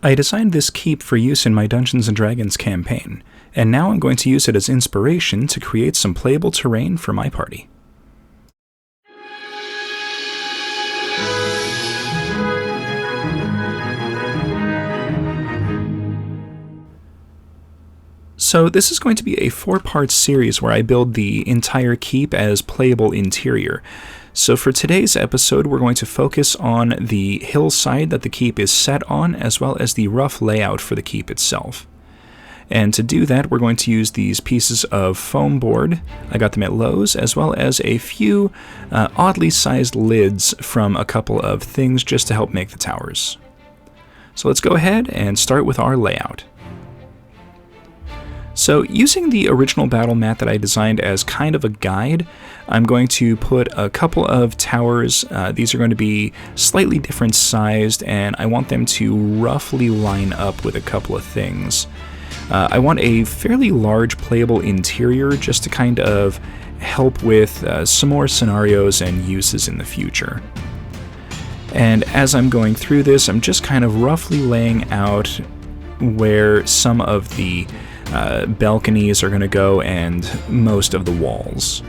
I designed this keep for use in my Dungeons & Dragons campaign, and now I'm going to use it as inspiration to create some playable terrain for my party. So this is going to be a 4-part series where I build the entire keep as playable interior. So for today's episode, we're going to focus on the hillside that the keep is set on, as well as the rough layout for the keep itself. And to do that, we're going to use these pieces of foam board. I got them at Lowe's, as well as a few oddly sized lids from a couple of things just to help make the towers. So let's go ahead and start with our layout. So using the original battle mat that I designed as kind of a guide, I'm going to put a couple of towers. These are going to be slightly different sized, and I want them to roughly line up with a couple of things. I want a fairly large playable interior just to kind of help with some more scenarios and uses in the future. And as I'm going through this, I'm just kind of roughly laying out where some of the balconies are going to go and most of the walls,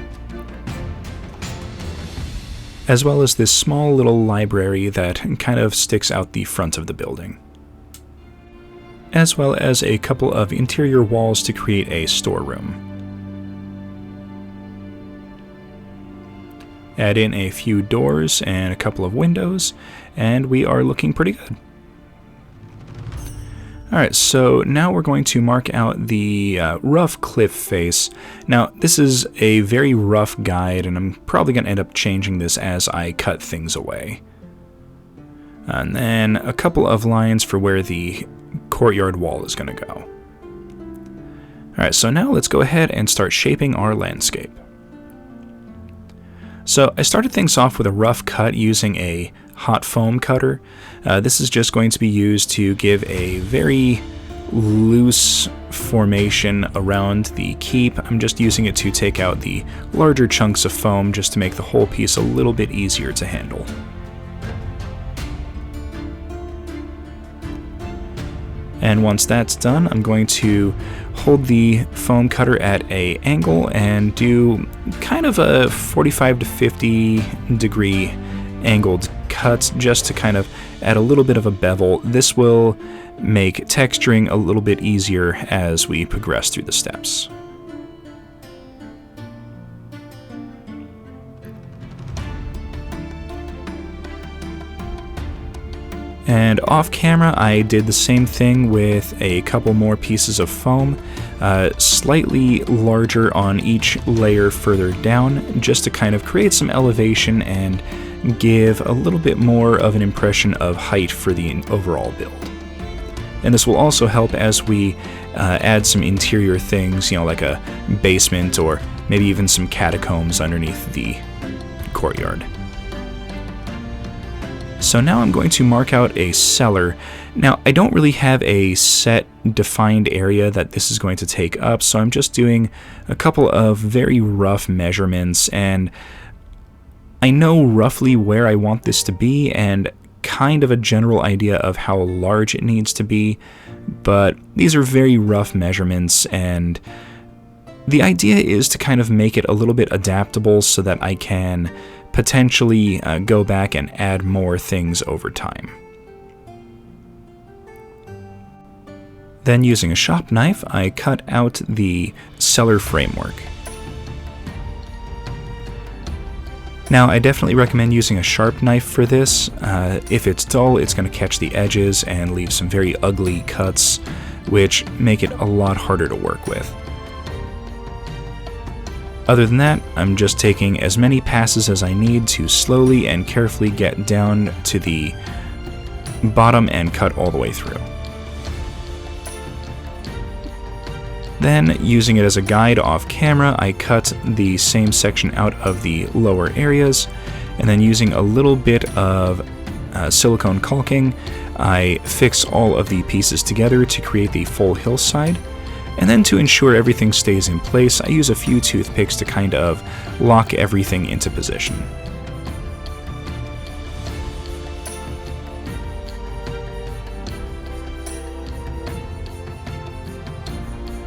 as well as this small little library that kind of sticks out the front of the building, as well as a couple of interior walls to create a storeroom. Add in a few doors and a couple of windows, and we are looking pretty good. Alright, so now we're going to mark out the rough cliff face. Now, this is a very rough guide, and I'm probably going to end up changing this as I cut things away. And then a couple of lines for where the courtyard wall is going to go. Alright, so now let's go ahead and start shaping our landscape. So I started things off with a rough cut using a hot foam cutter. This is just going to be used to give a very loose formation around the keep. I'm just using it to take out the larger chunks of foam just to make the whole piece a little bit easier to handle. And once that's done, I'm going to hold the foam cutter at an angle and do kind of a 45 to 50 degree angled cuts just to kind of add a little bit of a bevel. This will make texturing a little bit easier as we progress through the steps. And off camera, I did the same thing with a couple more pieces of foam, slightly larger on each layer further down, just to kind of create some elevation and give a little bit more of an impression of height for the overall build. And this will also help as we add some interior things, like a basement or maybe even some catacombs underneath the courtyard. So now I'm going to mark out a cellar. Now, I don't really have a set defined area that this is going to take up, so I'm just doing a couple of very rough measurements, and I know roughly where I want this to be and kind of a general idea of how large it needs to be, but these are very rough measurements, and the idea is to kind of make it a little bit adaptable so that I can potentially go back and add more things over time. Then using a shop knife, I cut out the cellar framework. Now, I definitely recommend using a sharp knife for this. If it's dull, it's going to catch the edges and leave some very ugly cuts, which make it a lot harder to work with. Other than that, I'm just taking as many passes as I need to slowly and carefully get down to the bottom and cut all the way through. Then, using it as a guide off camera, I cut the same section out of the lower areas, and then using a little bit of silicone caulking, I fix all of the pieces together to create the full hillside. And then to ensure everything stays in place, I use a few toothpicks to kind of lock everything into position.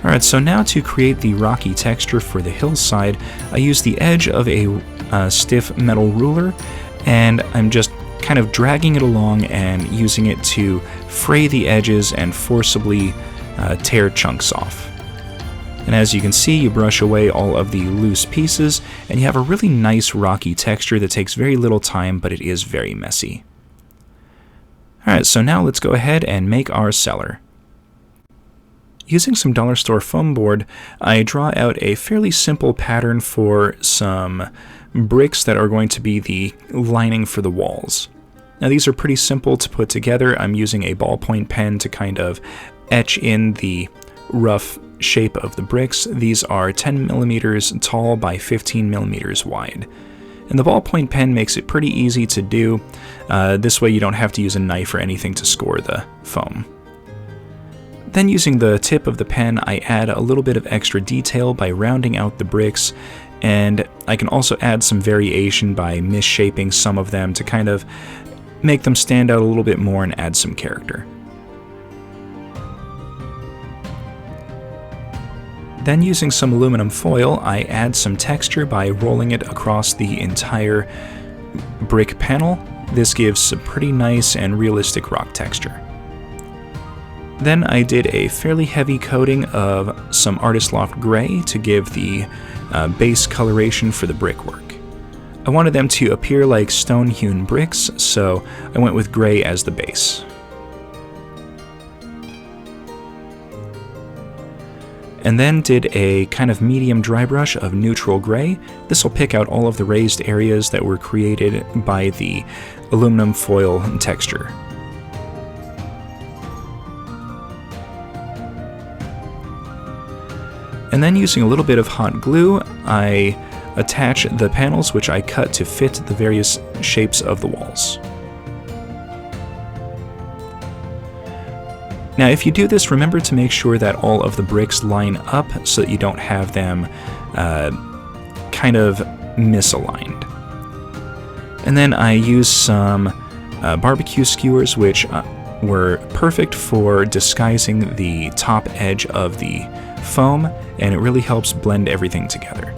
Alright, so now to create the rocky texture for the hillside, I use the edge of a stiff metal ruler, and I'm just kind of dragging it along and using it to fray the edges and forcibly tear chunks off. And as you can see, you brush away all of the loose pieces, and you have a really nice rocky texture that takes very little time, but it is very messy. Alright, so now let's go ahead and make our cellar. Using some dollar store foam board, I draw out a fairly simple pattern for some bricks that are going to be the lining for the walls. Now these are pretty simple to put together. I'm using a ballpoint pen to kind of etch in the rough shape of the bricks. These are 10 millimeters tall by 15 millimeters wide. And the ballpoint pen makes it pretty easy to do. This way you don't have to use a knife or anything to score the foam. Then using the tip of the pen, I add a little bit of extra detail by rounding out the bricks, and I can also add some variation by misshaping some of them to kind of make them stand out a little bit more and add some character. Then using some aluminum foil, I add some texture by rolling it across the entire brick panel. This gives a pretty nice and realistic rock texture. Then I did a fairly heavy coating of some Artist Loft Gray to give the base coloration for the brickwork. I wanted them to appear like stone-hewn bricks, so I went with gray as the base. And then did a kind of medium dry brush of neutral gray. This will pick out all of the raised areas that were created by the aluminum foil texture. And then using a little bit of hot glue, I attach the panels, which I cut to fit the various shapes of the walls. Now if you do this, remember to make sure that all of the bricks line up so that you don't have them kind of misaligned. And then I use some barbecue skewers, which were perfect for disguising the top edge of the foam, and it really helps blend everything together.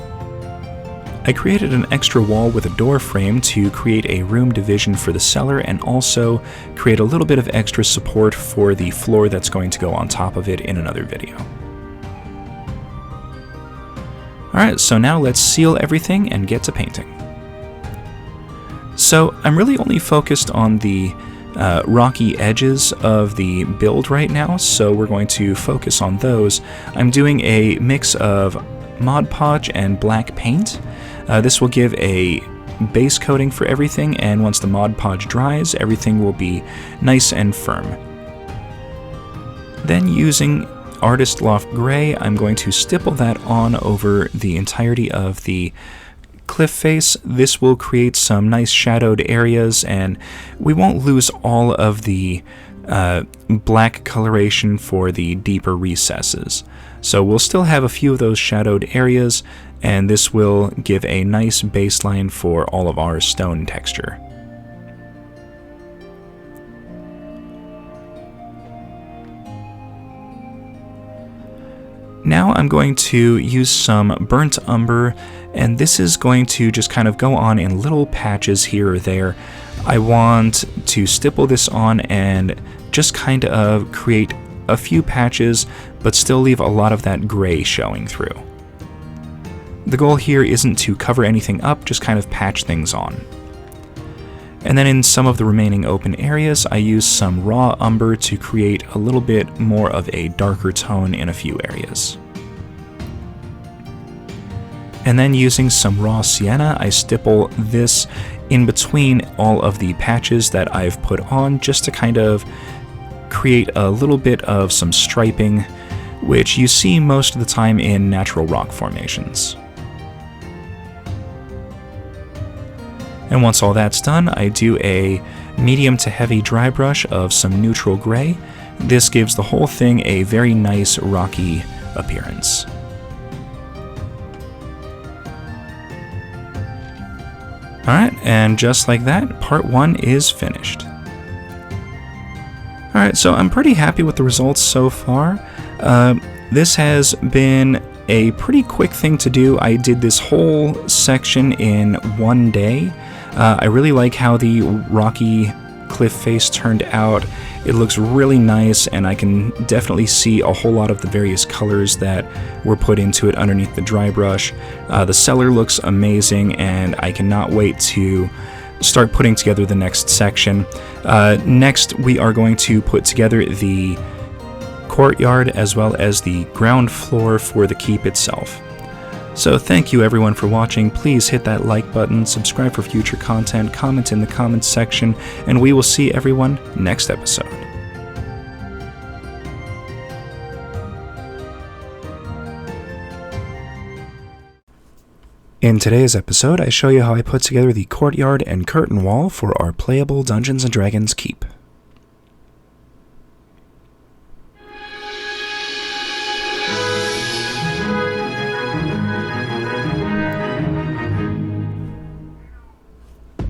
I created an extra wall with a door frame to create a room division for the cellar and also create a little bit of extra support for the floor that's going to go on top of it in another video. Alright, so now let's seal everything and get to painting. So I'm really only focused on the rocky edges of the build right now, so we're going to focus on those. I'm doing a mix of Mod Podge and black paint. This will give a base coating for everything, and once the Mod Podge dries, everything will be nice and firm. Then using Artist Loft Gray, I'm going to stipple that on over the entirety of the cliff face. This will create some nice shadowed areas, and we won't lose all of the black coloration for the deeper recesses. So we'll still have a few of those shadowed areas, and this will give a nice baseline for all of our stone texture. Now I'm going to use some burnt umber, and this is going to just kind of go on in little patches here or there. I want to stipple this on and just kind of create a few patches, but still leave a lot of that gray showing through. The goal here isn't to cover anything up, just kind of patch things on. And then in some of the remaining open areas, I use some raw umber to create a little bit more of a darker tone in a few areas. And then using some raw sienna, I stipple this in between all of the patches that I've put on, just to kind of create a little bit of some striping, which you see most of the time in natural rock formations. And once all that's done, I do a medium to heavy dry brush of some neutral gray. This gives the whole thing a very nice rocky appearance. Alright, and just like that, part 1 is finished. Alright, so I'm pretty happy with the results so far. This has been a pretty quick thing to do. I did this whole section in one day. I really like how the rocky cliff face turned out. It looks really nice, and I can definitely see a whole lot of the various colors that were put into it underneath the dry brush. The cellar looks amazing, and I cannot wait to start putting together the next section. Next, we are going to put together the courtyard as well as the ground floor for the keep itself. So thank you everyone for watching. Please hit that like button, subscribe for future content, comment in the comments section, and we will see everyone next episode. In today's episode, I show you how I put together the courtyard and curtain wall for our playable Dungeons & Dragons keep.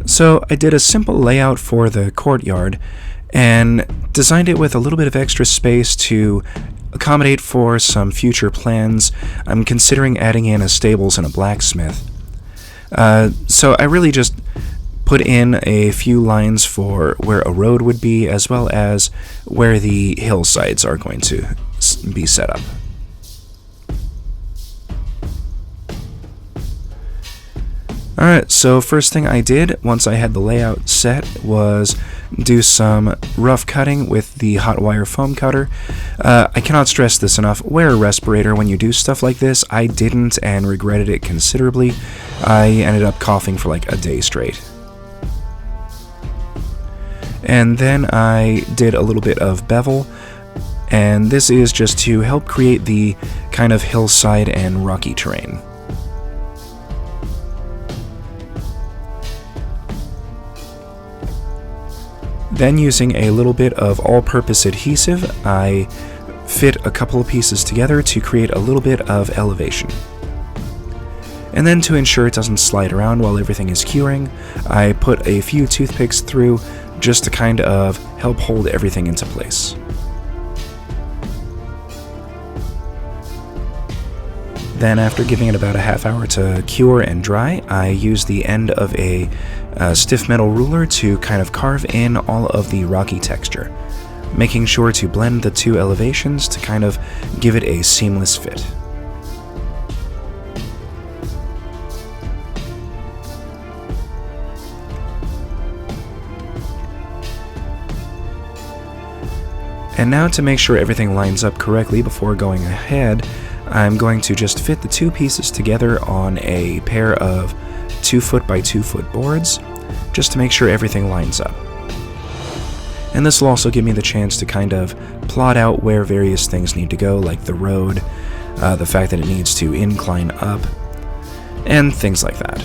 So I did a simple layout for the courtyard and designed it with a little bit of extra space to accommodate for some future plans. I'm considering adding in a stables and a blacksmith. So I really just put in a few lines for where a road would be, as well as where the hillsides are going to be set up. Alright, so first thing I did, once I had the layout set, was do some rough cutting with the hot wire foam cutter. I cannot stress this enough, wear a respirator when you do stuff like this. I didn't and regretted it considerably. I ended up coughing for like a day straight. And then I did a little bit of bevel, and this is just to help create the kind of hillside and rocky terrain. Then, using a little bit of all-purpose adhesive, I fit a couple of pieces together to create a little bit of elevation. And then, to ensure it doesn't slide around while everything is curing, I put a few toothpicks through just to kind of help hold everything into place. Then, after giving it about a half hour to cure and dry, I used the end of a stiff metal ruler to kind of carve in all of the rocky texture, making sure to blend the two elevations to kind of give it a seamless fit. And now, to make sure everything lines up correctly before going ahead, I'm going to just fit the two pieces together on a pair of 2-foot by 2-foot boards, just to make sure everything lines up. And this will also give me the chance to kind of plot out where various things need to go, like the road, the fact that it needs to incline up, and things like that.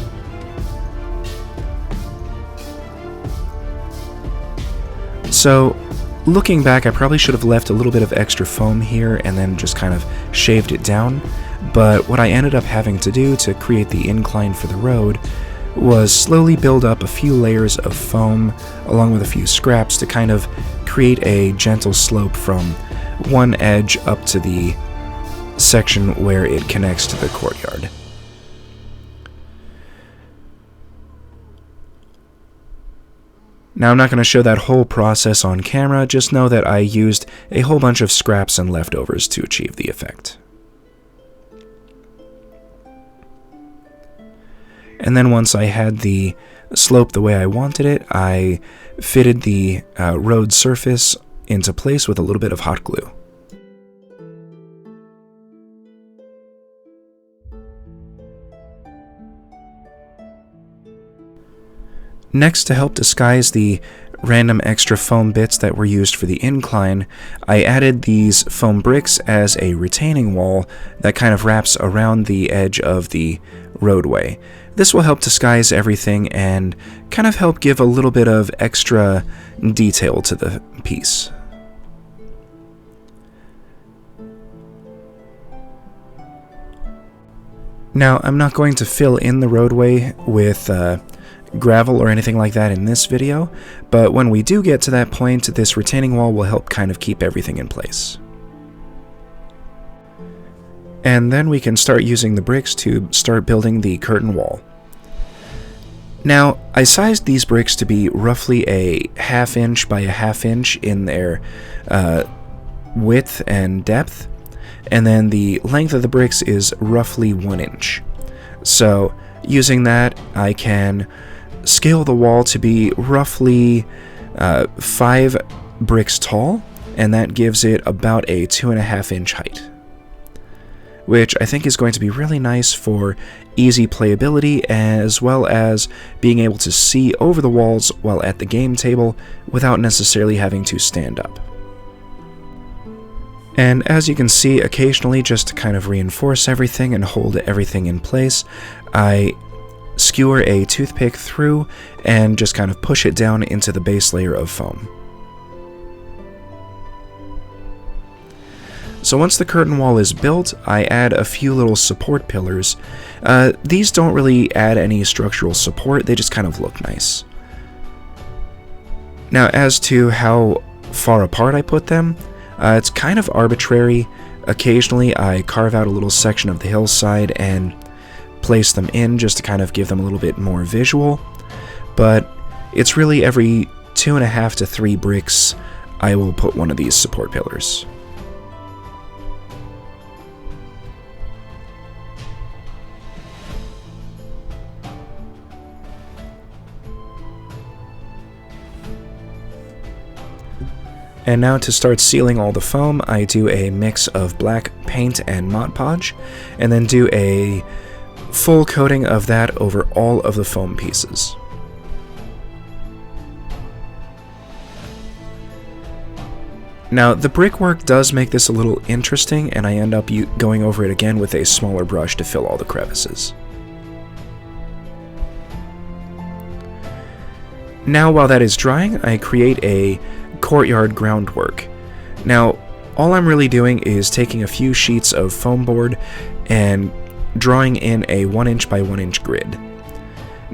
So, looking back, I probably should have left a little bit of extra foam here and then just kind of shaved it down, but what I ended up having to do to create the incline for the road was slowly build up a few layers of foam along with a few scraps to kind of create a gentle slope from one edge up to the section where it connects to the courtyard. Now, I'm not going to show that whole process on camera, just know that I used a whole bunch of scraps and leftovers to achieve the effect. And then once I had the slope the way I wanted it, I fitted the road surface into place with a little bit of hot glue. Next, to help disguise the random extra foam bits that were used for the incline, I added these foam bricks as a retaining wall that kind of wraps around the edge of the roadway. This will help disguise everything and kind of help give a little bit of extra detail to the piece. Now, I'm not going to fill in the roadway with gravel or anything like that in this video, but when we do get to that point, this retaining wall will help kind of keep everything in place. And then we can start using the bricks to start building the curtain wall. Now, I sized these bricks to be roughly a 1/2 inch by a 1/2 inch in their width and depth, and then the length of the bricks is roughly 1 inch. So, using that, I can scale the wall to be roughly 5 bricks tall, and that gives it about a 2.5 inch height, which I think is going to be really nice for easy playability, as well as being able to see over the walls while at the game table without necessarily having to stand up. And as you can see, occasionally, just to kind of reinforce everything and hold everything in place, I skewer a toothpick through and just kind of push it down into the base layer of foam. So once the curtain wall is built, I add a few little support pillars. These don't really add any structural support, they just kind of look nice. Now, as to how far apart I put them, it's kind of arbitrary. Occasionally I carve out a little section of the hillside and place them in just to kind of give them a little bit more visual, but it's really every 2.5 to 3 bricks I will put one of these support pillars. And now to start sealing all the foam, I do a mix of black paint and Mod Podge, and then do a full coating of that over all of the foam pieces. Now, the brickwork does make this a little interesting, and I end up going over it again with a smaller brush to fill all the crevices. Now, while that is drying, I create a courtyard groundwork. Now, all I'm really doing is taking a few sheets of foam board and drawing in a 1 inch by 1 inch grid.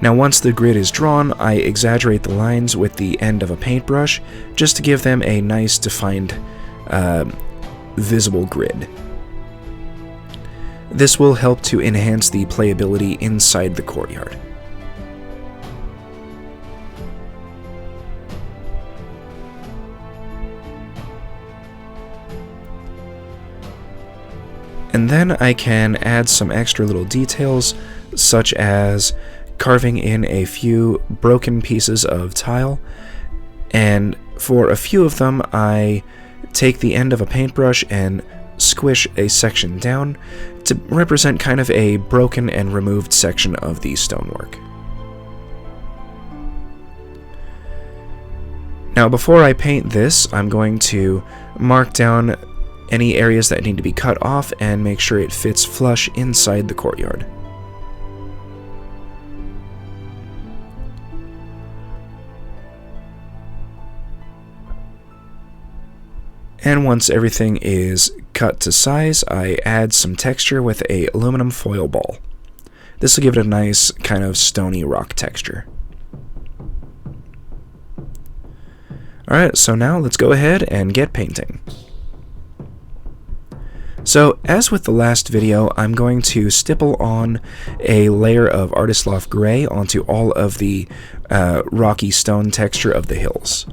Now, once the grid is drawn, I exaggerate the lines with the end of a paintbrush just to give them a nice defined visible grid. This will help to enhance the playability inside the courtyard. And then I can add some extra little details, such as carving in a few broken pieces of tile, and for a few of them I take the end of a paintbrush and squish a section down to represent kind of a broken and removed section of the stonework. Now, before I paint this, I'm going to mark down any areas that need to be cut off and make sure it fits flush inside the courtyard. And once everything is cut to size, I add some texture with a aluminum foil ball. This will give it a nice kind of stony rock texture. Alright, so now let's go ahead and get painting. So, as with the last video, I'm going to stipple on a layer of Artist Loft Gray onto all of the rocky stone texture of the hills.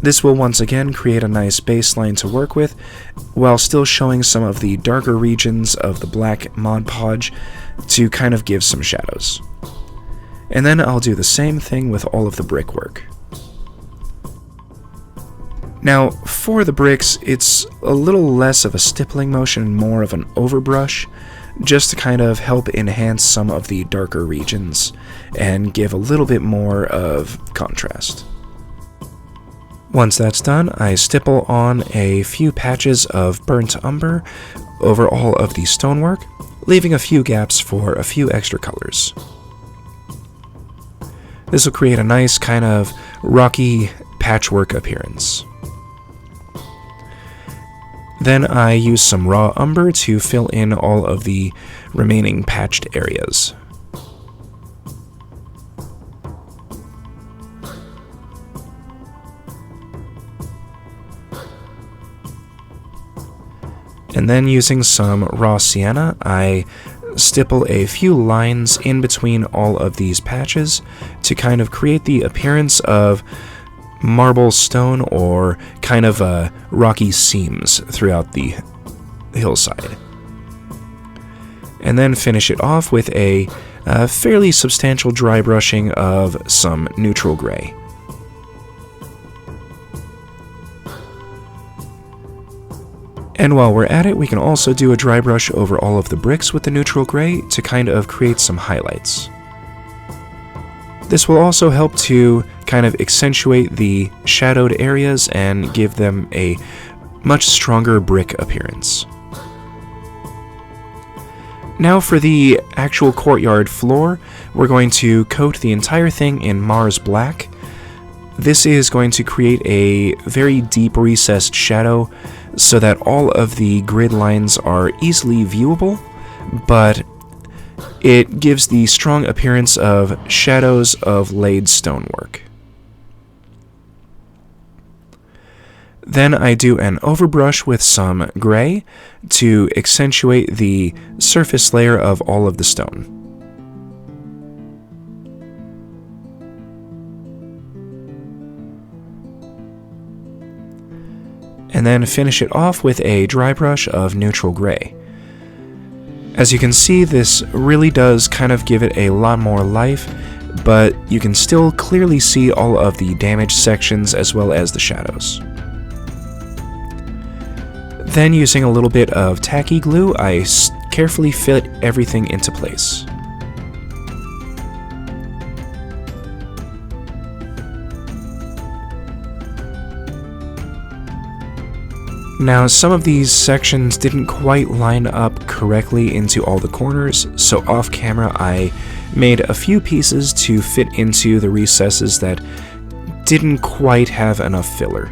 This will once again create a nice baseline to work with, while still showing some of the darker regions of the black Mod Podge to kind of give some shadows. And then I'll do the same thing with all of the brickwork. Now, for the bricks, it's a little less of a stippling motion and more of an overbrush, just to kind of help enhance some of the darker regions and give a little bit more of contrast. Once that's done, I stipple on a few patches of burnt umber over all of the stonework, leaving a few gaps for a few extra colors. This will create a nice kind of rocky patchwork appearance. Then I use some raw umber to fill in all of the remaining patched areas. And then using some raw sienna, I stipple a few lines in between all of these patches to kind of create the appearance of marble stone or kind of rocky seams throughout the hillside. And then finish it off with a fairly substantial dry brushing of some neutral gray. And while we're at it, we can also do a dry brush over all of the bricks with the neutral gray to kind of create some highlights. This will also help to kind of accentuate the shadowed areas and give them a much stronger brick appearance. Now for the actual courtyard floor, we're going to coat the entire thing in Mars Black. This is going to create a very deep recessed shadow so that all of the grid lines are easily viewable, but it gives the strong appearance of shadows of laid stonework. Then I do an overbrush with some gray to accentuate the surface layer of all of the stone. And then finish it off with a dry brush of neutral gray. As you can see, this really does kind of give it a lot more life, but you can still clearly see all of the damaged sections as well as the shadows. Then using a little bit of tacky glue, I carefully fit everything into place. Now, some of these sections didn't quite line up correctly into all the corners, so off camera I made a few pieces to fit into the recesses that didn't quite have enough filler.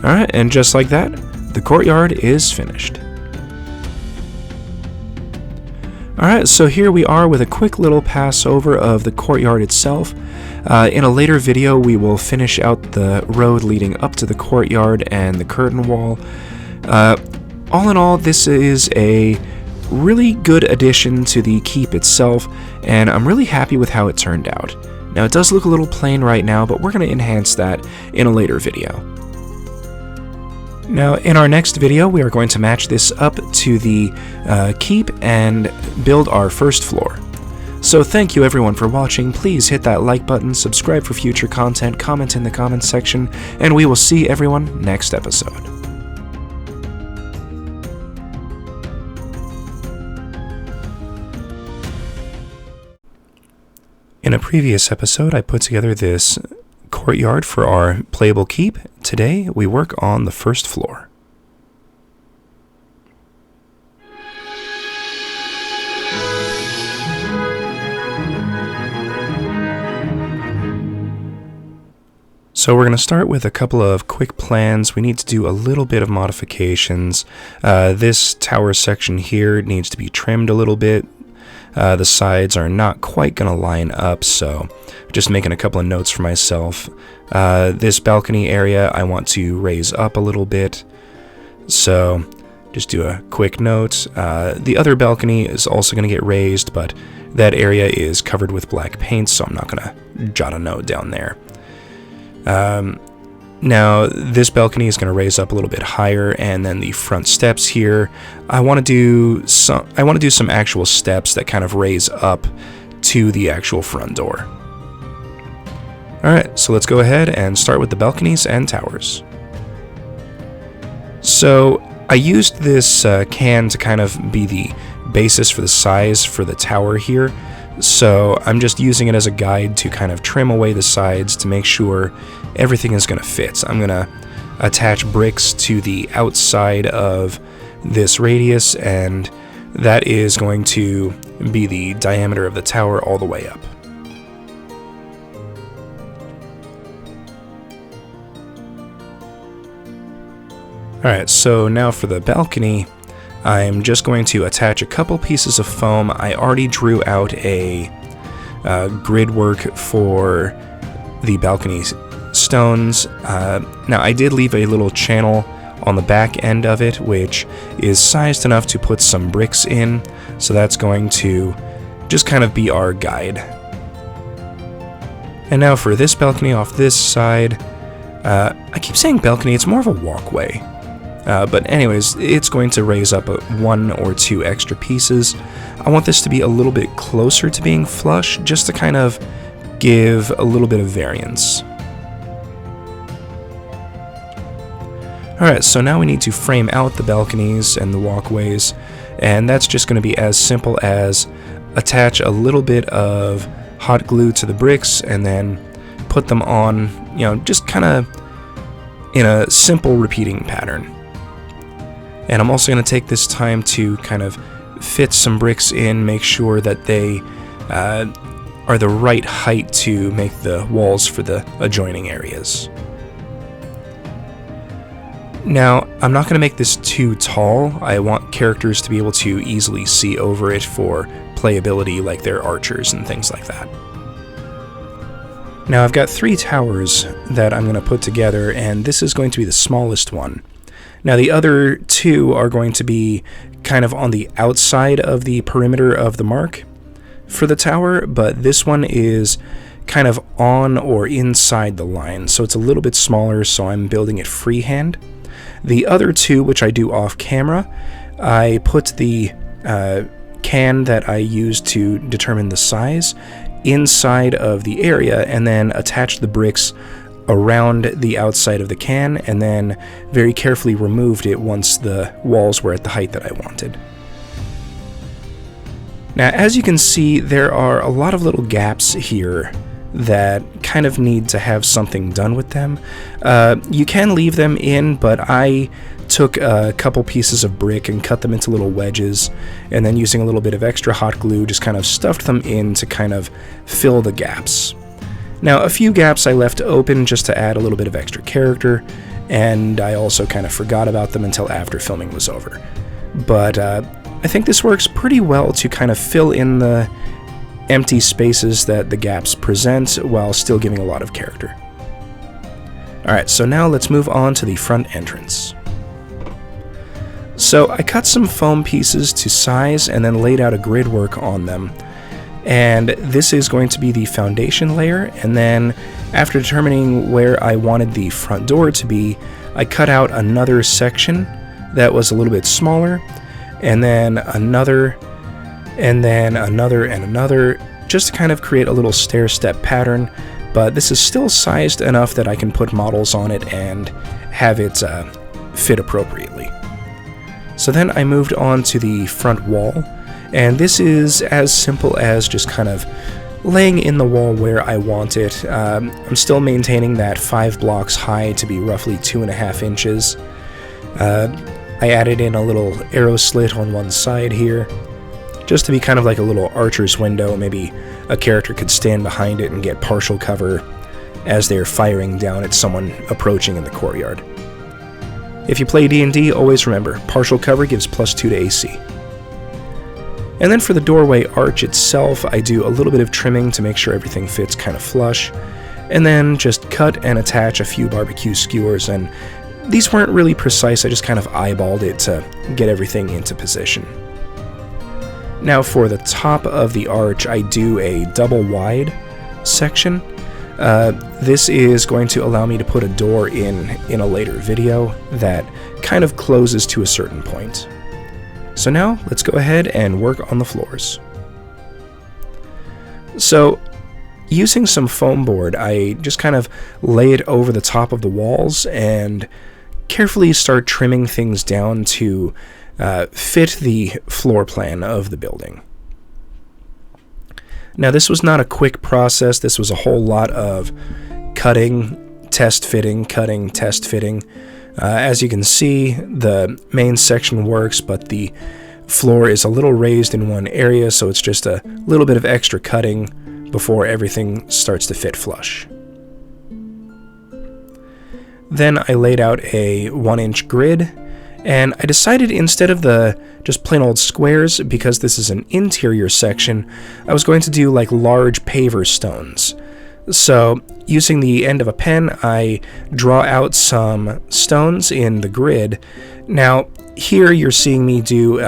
Alright, and just like that, the courtyard is finished. Alright, so here we are with a quick little pass over of the courtyard itself. In a later video, we will finish out the road leading up to the courtyard and the curtain wall. All in all, this is a really good addition to the keep itself, and I'm really happy with how it turned out. Now, it does look a little plain right now, but we're going to enhance that in a later video. Now, in our next video, we are going to match this up to the keep and build our first floor. So thank you everyone for watching. Please hit that like button, subscribe for future content, comment in the comments section, and we will see everyone next episode. In a previous episode, I put together this courtyard for our playable keep. Today, we work on the first floor. So we're going to start with a couple of quick plans. We need to do a little bit of modifications. This tower section here needs to be trimmed a little bit. The sides are not quite going to line up, so just making a couple of notes for myself. This balcony area I want to raise up a little bit, so just do a quick note. The other balcony is also going to get raised, but that area is covered with black paint, so I'm not going to jot a note down there. Now this balcony is going to raise up a little bit higher, and then the front steps here, I want to do some actual steps that kind of raise up to the actual front door. Alright, so let's go ahead and start with the balconies and towers. So I used this can to kind of be the basis for the size for the tower here. So I'm just using it as a guide to kind of trim away the sides to make sure everything is going to fit. I'm going to attach bricks to the outside of this radius, and that is going to be the diameter of the tower all the way up. Alright, so now for the balcony, I'm just going to attach a couple pieces of foam. I already drew out a grid work for the balcony stones. Now I did leave a little channel on the back end of it, which is sized enough to put some bricks in, so that's going to just kind of be our guide. And now for this balcony off this side, I keep saying balcony, it's more of a walkway. But anyways, it's going to raise up 1 or 2 extra pieces. I want this to be a little bit closer to being flush, just to kind of give a little bit of variance. Alright, so now we need to frame out the balconies and the walkways, and that's just going to be as simple as attach a little bit of hot glue to the bricks and then put them on, you know, just kind of in a simple repeating pattern. And I'm also going to take this time to kind of fit some bricks in, make sure that they are the right height to make the walls for the adjoining areas. Now, I'm not going to make this too tall. I want characters to be able to easily see over it for playability, like their archers and things like that. Now, I've got 3 towers that I'm going to put together, and this is going to be the smallest one. Now, the other 2 are going to be kind of on the outside of the perimeter of the mark for the tower, but this one is kind of on or inside the line, so it's a little bit smaller, so I'm building it freehand. The other 2, which I do off camera, I put the can that I used to determine the size inside of the area and then attach the bricks around the outside of the can, and then very carefully removed it once the walls were at the height that I wanted. Now, as you can see, there are a lot of little gaps here that kind of need to have something done with them. You can leave them in, but I took a couple pieces of brick and cut them into little wedges, and then using a little bit of extra hot glue just kind of stuffed them in to kind of fill the gaps. Now, a few gaps I left open just to add a little bit of extra character, and I also kind of forgot about them until after filming was over. But I think this works pretty well to kind of fill in the empty spaces that the gaps present while still giving a lot of character. Alright, so now let's move on to the front entrance. So I cut some foam pieces to size and then laid out a grid work on them. And this is going to be the foundation layer, and then after determining where I wanted the front door to be, I cut out another section that was a little bit smaller, and then another, and then another, and another, just to kind of create a little stair-step pattern, but this is still sized enough that I can put models on it and have it fit appropriately. So then I moved on to the front wall, and this is as simple as just kind of laying in the wall where I want it. I'm still maintaining that 5 blocks high to be roughly 2.5 inches. I added in a little arrow slit on one side here, just to be kind of like a little archer's window. Maybe a character could stand behind it and get partial cover as they're firing down at someone approaching in the courtyard. If you play D&D, always remember, partial cover gives +2 to AC. And then for the doorway arch itself, I do a little bit of trimming to make sure everything fits kind of flush, and then just cut and attach a few barbecue skewers, and these weren't really precise, I just kind of eyeballed it to get everything into position. Now for the top of the arch, I do a double wide section. This is going to allow me to put a door in a later video that kind of closes to a certain point. So now let's go ahead and work on the floors. So using some foam board, I just kind of lay it over the top of the walls and carefully start trimming things down to fit the floor plan of the building. Now, this was not a quick process. This was a whole lot of cutting, test fitting, cutting, test fitting. As you can see, the main section works, but the floor is a little raised in one area, so it's just a little bit of extra cutting before everything starts to fit flush. Then I laid out a 1-inch grid, and I decided instead of the just plain old squares, because this is an interior section, I was going to do like large paver stones. So using the end of a pen, I draw out some stones in the grid. Now here you're seeing me do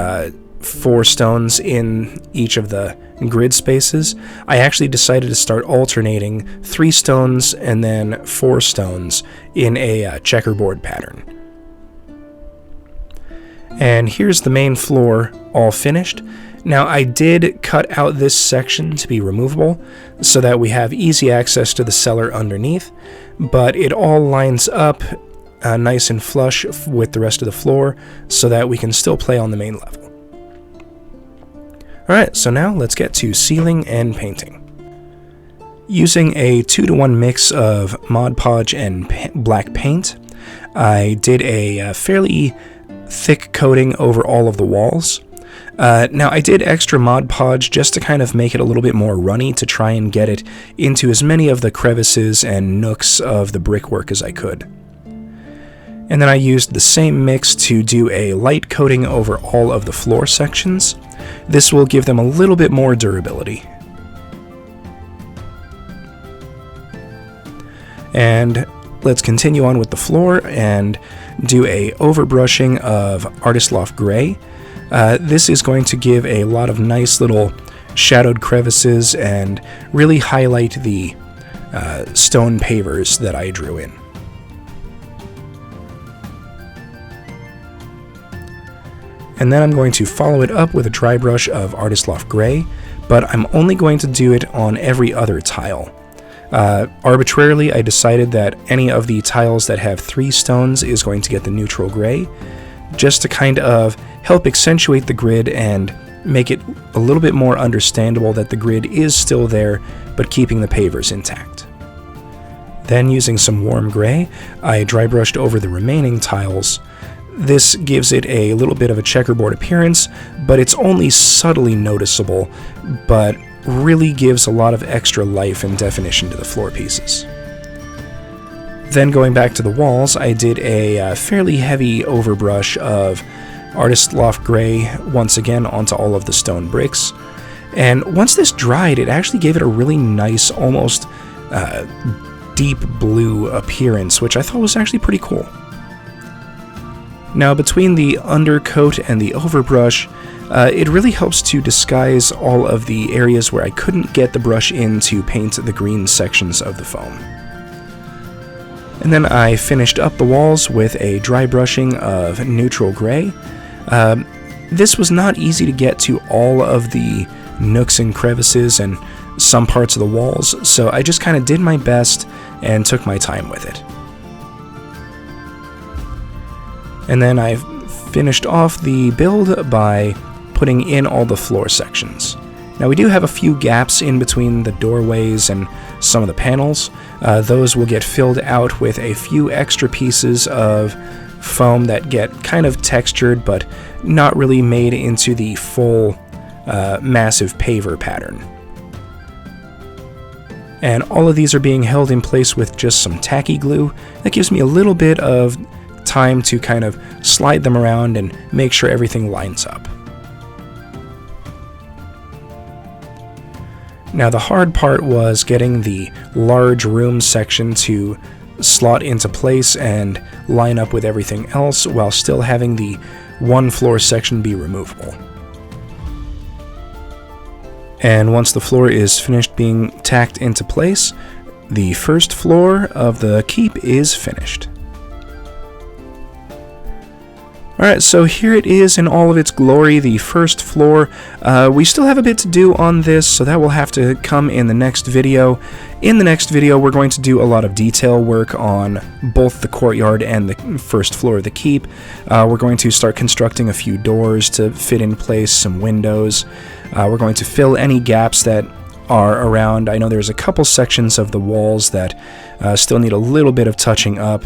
4 stones in each of the grid spaces. I actually decided to start alternating 3 stones and then 4 stones in a checkerboard pattern. And here's the main floor all finished. Now I did cut out this section to be removable so that we have easy access to the cellar underneath, but it all lines up nice and flush with the rest of the floor so that we can still play on the main level. Alright, so now let's get to sealing and painting. Using a 2-to-1 mix of Mod Podge and black paint, I did a fairly thick coating over all of the walls. Now I did extra Mod Podge just to kind of make it a little bit more runny to try and get it into as many of the crevices and nooks of the brickwork as I could. And then I used the same mix to do a light coating over all of the floor sections. This will give them a little bit more durability. And let's continue on with the floor and do a overbrushing of Artist Loft Gray. This is going to give a lot of nice little shadowed crevices and really highlight the stone pavers that I drew in. And then I'm going to follow it up with a dry brush of Artist Loft Gray, but I'm only going to do it on every other tile. Arbitrarily, I decided that any of the tiles that have 3 stones is going to get the neutral gray, just to kind of help accentuate the grid and make it a little bit more understandable that the grid is still there, but keeping the pavers intact. Then, using some warm gray, I dry brushed over the remaining tiles. This gives it a little bit of a checkerboard appearance, but it's only subtly noticeable, but really gives a lot of extra life and definition to the floor pieces. Then going back to the walls, I did a fairly heavy overbrush of Artist Loft Gray once again onto all of the stone bricks. And once this dried, it actually gave it a really nice, almost deep blue appearance, which I thought was actually pretty cool. Now, between the undercoat and the overbrush, it really helps to disguise all of the areas where I couldn't get the brush in to paint the green sections of the foam. And then I finished up the walls with a dry brushing of neutral gray. This was not easy to get to all of the nooks and crevices and some parts of the walls, so I just kind of did my best and took my time with it. And then I finished off the build by putting in all the floor sections. Now we do have a few gaps in between the doorways and some of the panels. Those will get filled out with a few extra pieces of foam that get kind of textured but not really made into the full massive paver pattern. And all of these are being held in place with just some tacky glue. That gives me a little bit of time to kind of slide them around and make sure everything lines up. Now the hard part was getting the large room section to slot into place and line up with everything else while still having the one floor section be removable. And once the floor is finished being tacked into place, the first floor of the keep is finished. Alright, so here it is in all of its glory, the first floor. We still have a bit to do on this, so that will have to come in the next video. In the next video, we're going to do a lot of detail work on both the courtyard and the first floor of the keep. We're going to start constructing a few doors to fit in place, some windows. We're going to fill any gaps that are around. I know there's a couple sections of the walls that still need a little bit of touching up,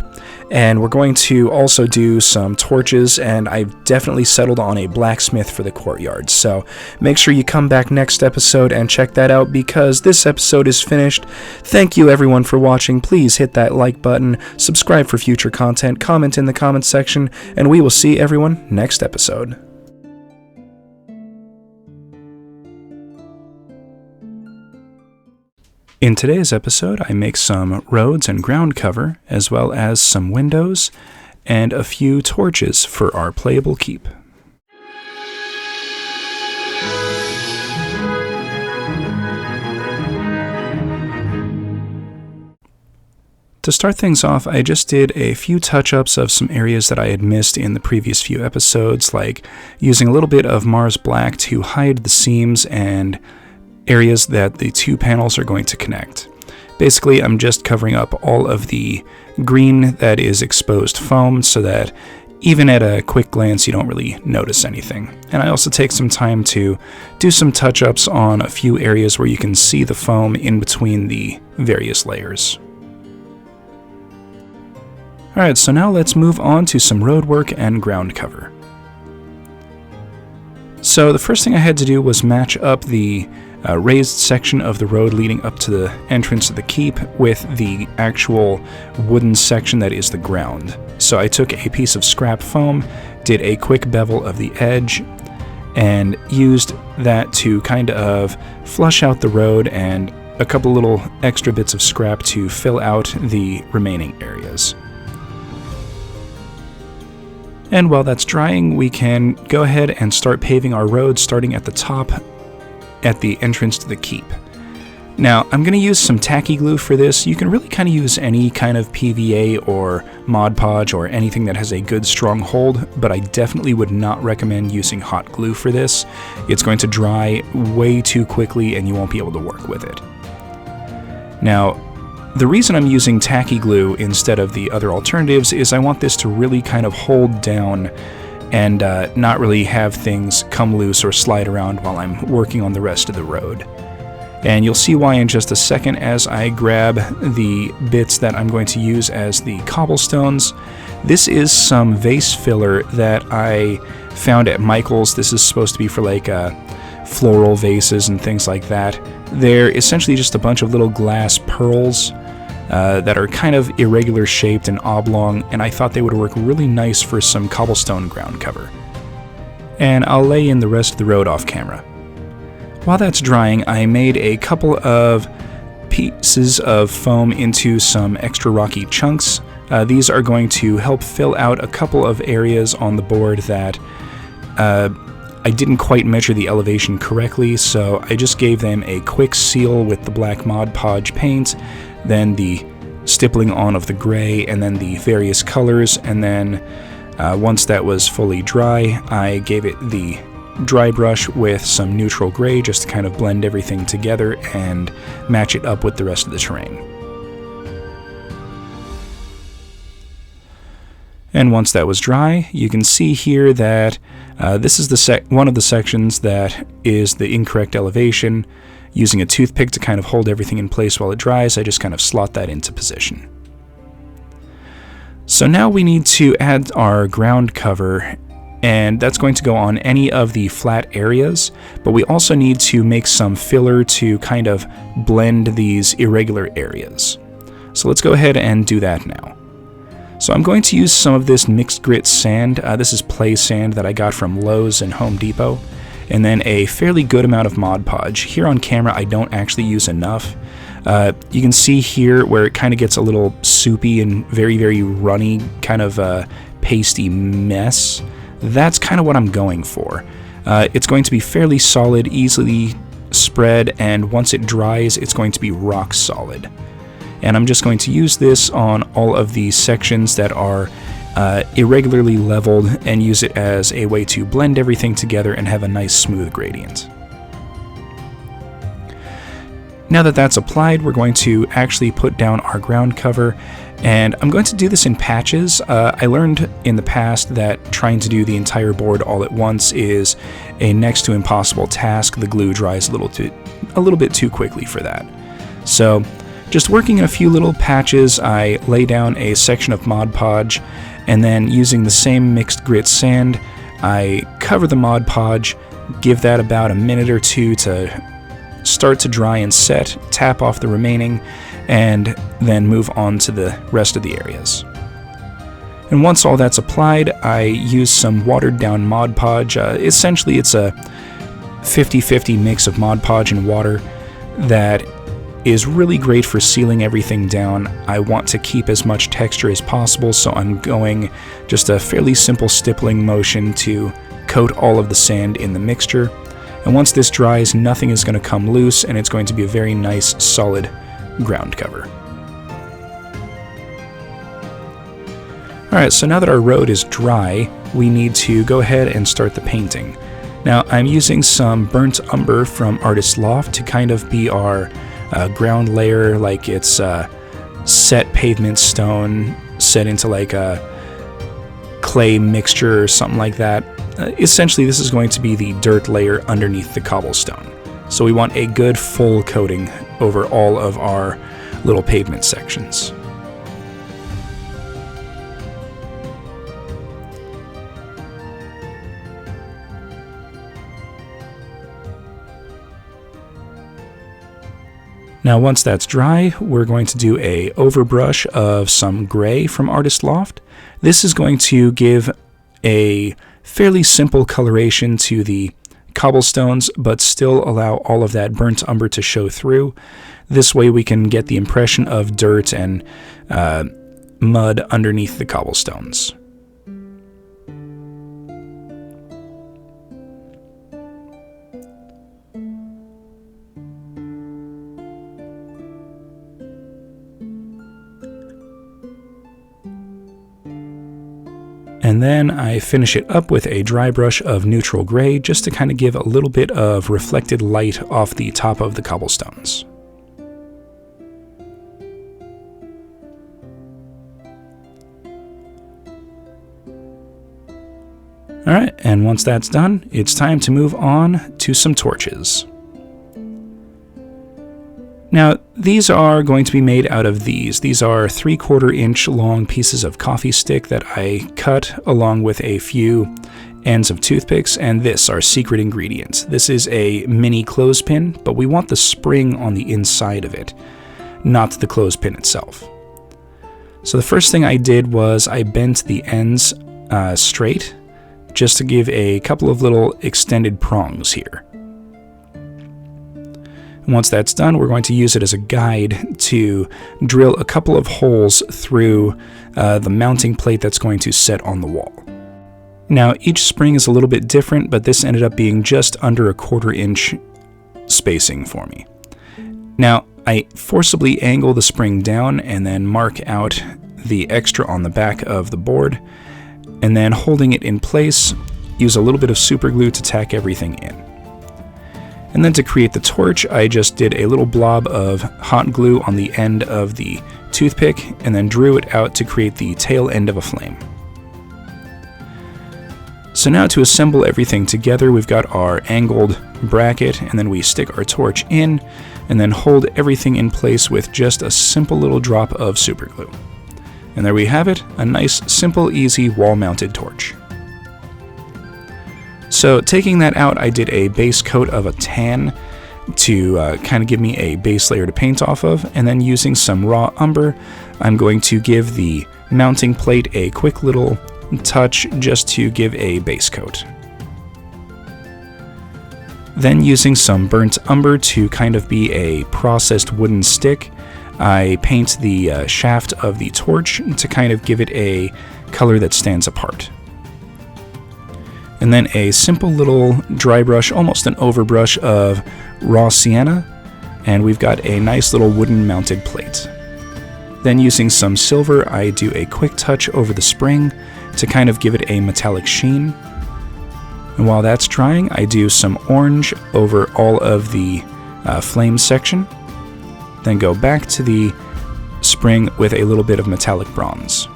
and we're going to also do some torches, and I've definitely settled on a blacksmith for the courtyard, so make sure you come back next episode and check that out, because this episode is finished. Thank you everyone for watching. Please hit that like button, subscribe for future content, comment in the comments section, and we will see everyone next episode. In today's episode, I make some roads and ground cover, as well as some windows, and a few torches for our playable keep. To start things off, I just did a few touch-ups of some areas that I had missed in the previous few episodes, like using a little bit of Mars Black to hide the seams and areas that the two panels are going to connect. Basically, I'm just covering up all of the green that is exposed foam so that even at a quick glance you don't really notice anything. And I also take some time to do some touch-ups on a few areas where you can see the foam in between the various layers. Alright, so now let's move on to some road work and ground cover. So the first thing I had to do was match up the raised section of the road leading up to the entrance of the keep with the actual wooden section that is the ground. So I took a piece of scrap foam, did a quick bevel of the edge, and used that to kind of flush out the road and a couple little extra bits of scrap to fill out the remaining areas. And while that's drying, we can go ahead and start paving our road, starting at the top at the entrance to the keep. Now, I'm going to use some tacky glue for this. You can really kind of use any kind of PVA or Mod Podge or anything that has a good strong hold, but I definitely would not recommend using hot glue for this. It's going to dry way too quickly and you won't be able to work with it. Now, the reason I'm using tacky glue instead of the other alternatives is I want this to really kind of hold down and not really have things come loose or slide around while I'm working on the rest of the road. And you'll see why in just a second as I grab the bits that I'm going to use as the cobblestones. This is some vase filler that I found at Michael's. This is supposed to be for like floral vases and things like that. They're essentially just a bunch of little glass pearls that are kind of irregular shaped and oblong, and I thought they would work really nice for some cobblestone ground cover. And I'll lay in the rest of the road off camera. While that's drying, I made a couple of pieces of foam into some extra rocky chunks. These are going to help fill out a couple of areas on the board that I didn't quite measure the elevation correctly, so I just gave them a quick seal with the black Mod Podge paint, then the stippling on of the gray, and then the various colors, and then once that was fully dry, I gave it the dry brush with some neutral gray just to kind of blend everything together and match it up with the rest of the terrain. And once that was dry, you can see here that this is one of the sections that is the incorrect elevation. Using a toothpick to kind of hold everything in place while it dries, I just kind of slot that into position. So now we need to add our ground cover, and that's going to go on any of the flat areas, but we also need to make some filler to kind of blend these irregular areas. So let's go ahead and do that now. So I'm going to use some of this mixed grit sand. This is play sand that I got from Lowe's and Home Depot. And then a fairly good amount of Mod Podge. Here on camera I don't actually use enough. You can see here where it kind of gets a little soupy and very, very runny, kind of a pasty mess. That's kind of what I'm going for. It's going to be fairly solid, easily spread, and once it dries it's going to be rock solid. And I'm just going to use this on all of these sections that are irregularly leveled and use it as a way to blend everything together and have a nice smooth gradient. Now that that's applied, we're going to actually put down our ground cover, and I'm going to do this in patches. I learned in the past that trying to do the entire board all at once is a next to impossible task. The glue dries a little bit too quickly for that. So just working in a few little patches, I lay down a section of Mod Podge, and then using the same mixed grit sand, I cover the Mod Podge, give that about a minute or two to start to dry and set, tap off the remaining, and then move on to the rest of the areas. And once all that's applied, I use some watered down Mod Podge. Essentially it's a 50-50 mix of Mod Podge and water that is really great for sealing everything down. I want to keep as much texture as possible, so I'm going just a fairly simple stippling motion to coat all of the sand in the mixture. And once this dries, nothing is going to come loose, and it's going to be a very nice, solid ground cover. Alright, so now that our road is dry, we need to go ahead and start the painting. Now, I'm using some burnt umber from Artist's Loft to kind of be our ground layer, like it's set pavement stone set into like a clay mixture or something like that. Essentially, this is going to be the dirt layer underneath the cobblestone. So we want a good full coating over all of our little pavement sections. Now once that's dry, we're going to do a overbrush of some gray from Artist's Loft. This is going to give a fairly simple coloration to the cobblestones, but still allow all of that burnt umber to show through. This way we can get the impression of dirt and mud underneath the cobblestones. And then I finish it up with a dry brush of neutral gray just to kind of give a little bit of reflected light off the top of the cobblestones. Alright, and once that's done, it's time to move on to some torches. Now, these are going to be made out of these. These are 3/4 inch long pieces of coffee stick that I cut along with a few ends of toothpicks, and this, our secret ingredient. This is a mini clothespin, but we want the spring on the inside of it, not the clothespin itself. So the first thing I did was I bent the ends straight, just to give a couple of little extended prongs here. Once that's done, we're going to use it as a guide to drill a couple of holes through the mounting plate that's going to set on the wall. Now, each spring is a little bit different, but this ended up being just under 1/4 inch spacing for me. Now, I forcibly angle the spring down and then mark out the extra on the back of the board, and then holding it in place, use a little bit of super glue to tack everything in. And then to create the torch, I just did a little blob of hot glue on the end of the toothpick and then drew it out to create the tail end of a flame. So now to assemble everything together, we've got our angled bracket, and then we stick our torch in and then hold everything in place with just a simple little drop of super glue. And there we have it, a nice, simple, easy wall-mounted torch. So taking that out, I did a base coat of a tan to kind of give me a base layer to paint off of, and then using some raw umber, I'm going to give the mounting plate a quick little touch just to give a base coat. Then using some burnt umber to kind of be a processed wooden stick, I paint the shaft of the torch to kind of give it a color that stands apart. And then a simple little dry brush, almost an overbrush of raw sienna, and we've got a nice little wooden mounted plate. Then using some silver, I do a quick touch over the spring to kind of give it a metallic sheen. And while that's drying, I do some orange over all of the flame section, then go back to the spring with a little bit of metallic bronze.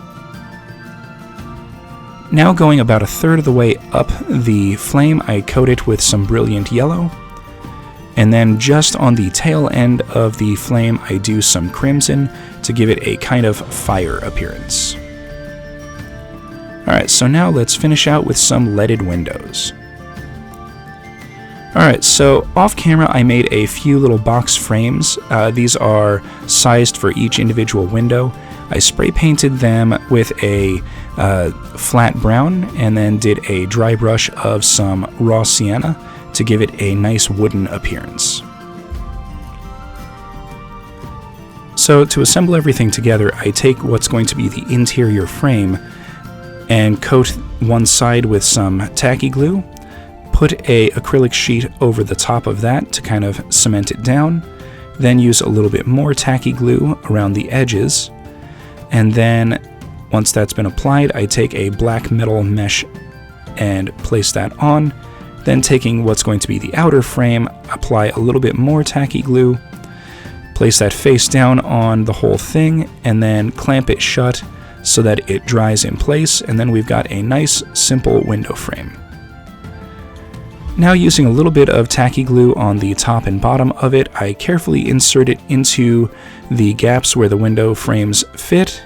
Now going about 1/3 of the way up the flame, I coat it with some brilliant yellow, and then just on the tail end of the flame, I do some crimson to give it a kind of fire appearance. Alright, so now let's finish out with some leaded windows. Alright, so off camera I made a few little box frames. These are sized for each individual window. I spray painted them with a flat brown and then did a dry brush of some raw sienna to give it a nice wooden appearance. So to assemble everything together, I take what's going to be the interior frame and coat one side with some tacky glue, put a acrylic sheet over the top of that to kind of cement it down, then use a little bit more tacky glue around the edges, and then once that's been applied, I take a black metal mesh and place that on, then taking what's going to be the outer frame, apply a little bit more tacky glue, place that face down on the whole thing, and then clamp it shut so that it dries in place, and then we've got a nice simple window frame. Now, using a little bit of tacky glue on the top and bottom of it, I carefully insert it into the gaps where the window frames fit,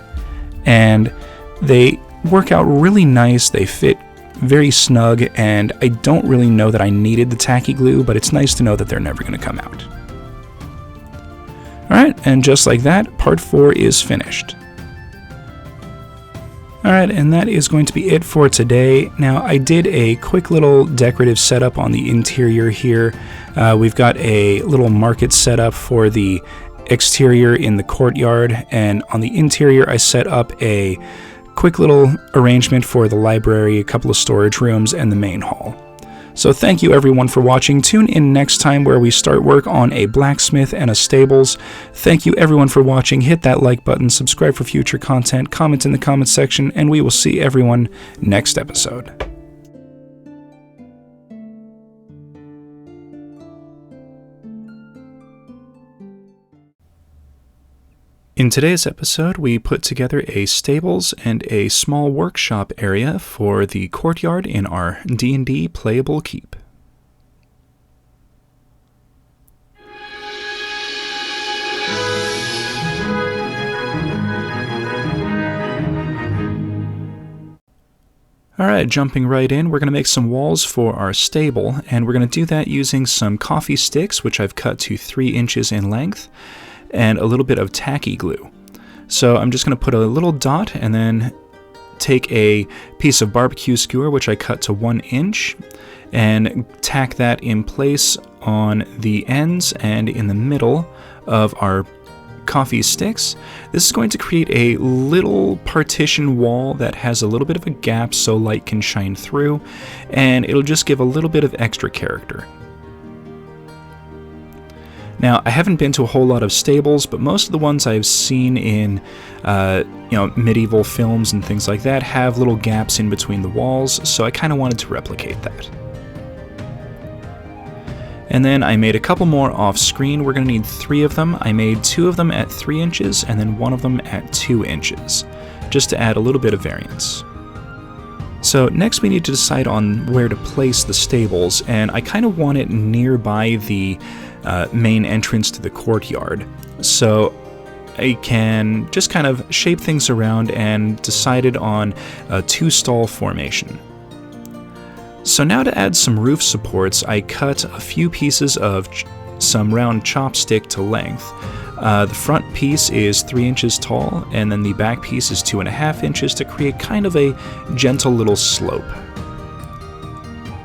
and they work out really nice. They fit very snug, and I don't really know that I needed the tacky glue, but it's nice to know that they're never going to come out. Alright, and just like that, part 4 is finished. Alright, and that is going to be it for today. Now, I did a quick little decorative setup on the interior here. We've got a little market setup for the exterior in the courtyard, and on the interior I set up a quick little arrangement for the library, a couple of storage rooms, and the main hall. So thank you everyone for watching. Tune in next time where we start work on a blacksmith and a stables. Thank you everyone for watching. Hit that like button, subscribe for future content, comment in the comments section, and we will see everyone next episode. In today's episode, we put together a stables and a small workshop area for the courtyard in our D&D playable keep. Alright, jumping right in, we're going to make some walls for our stable, and we're going to do that using some coffee sticks, which I've cut to 3 inches in length, and a little bit of tacky glue. So I'm just going to put a little dot and then take a piece of barbecue skewer, which I cut to 1 inch, and tack that in place on the ends and in the middle of our coffee sticks. This is going to create a little partition wall that has a little bit of a gap so light can shine through, and it'll just give a little bit of extra character. Now, I haven't been to a whole lot of stables, but most of the ones I've seen in, medieval films and things like that have little gaps in between the walls, so I kind of wanted to replicate that. And then I made a couple more off screen. We're going to need 3 of them. I made 2 of them at 3 inches and then 1 of them at 2 inches, just to add a little bit of variance. So next we need to decide on where to place the stables, and I kind of want it nearby the main entrance to the courtyard. So I can just kind of shape things around and decided on a 2-stall formation. So now to add some roof supports, I cut a few pieces of some round chopstick to length. The front piece is 3 inches tall, and then the back piece is 2.5 inches to create kind of a gentle little slope.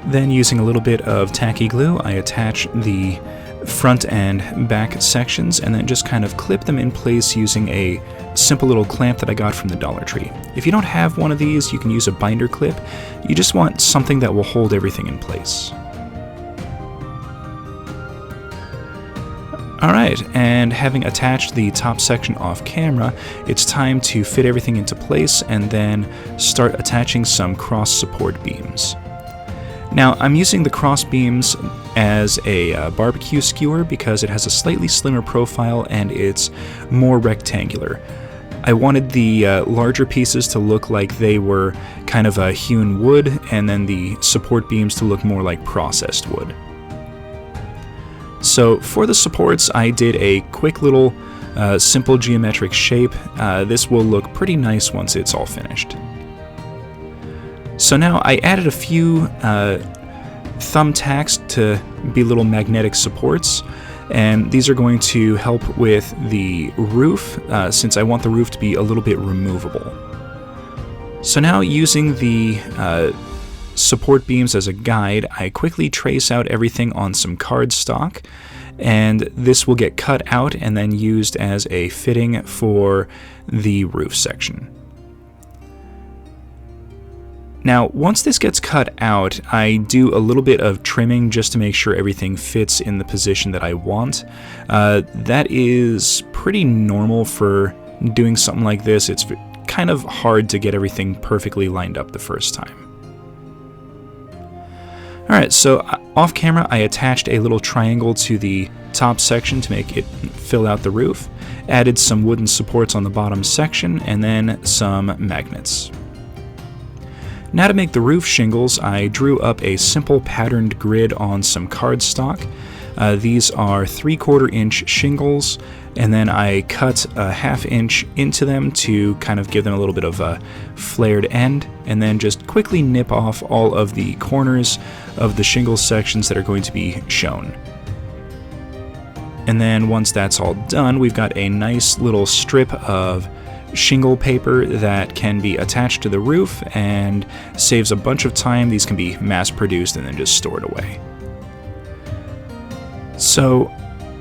Then using a little bit of tacky glue, I attach the front and back sections and then just kind of clip them in place using a simple little clamp that I got from the Dollar Tree. If you don't have one of these, you can use a binder clip. You just want something that will hold everything in place. Alright, and having attached the top section off camera, it's time to fit everything into place and then start attaching some cross support beams. Now, I'm using the cross beams as a barbecue skewer because it has a slightly slimmer profile and it's more rectangular. I wanted the larger pieces to look like they were kind of a hewn wood, and then the support beams to look more like processed wood. So for the supports, I did a quick little simple geometric shape. This will look pretty nice once it's all finished. So now I added a few thumbtacks to be little magnetic supports, and these are going to help with the roof since I want the roof to be a little bit removable. So now using the support beams as a guide, I quickly trace out everything on some cardstock, and this will get cut out and then used as a fitting for the roof section. Now, once this gets cut out, I do a little bit of trimming just to make sure everything fits in the position that I want. That is pretty normal for doing something like this. It's kind of hard to get everything perfectly lined up the first time. Alright, so off camera I attached a little triangle to the top section to make it fill out the roof, added some wooden supports on the bottom section, and then some magnets. Now to make the roof shingles, I drew up a simple patterned grid on some cardstock. These are 3/4 inch shingles, and then I cut a 1/2 inch into them to kind of give them a little bit of a flared end, and then just quickly nip off all of the corners of the shingle sections that are going to be shown. And then once that's all done, we've got a nice little strip of shingle paper that can be attached to the roof and saves a bunch of time. These can be mass produced and then just stored away. So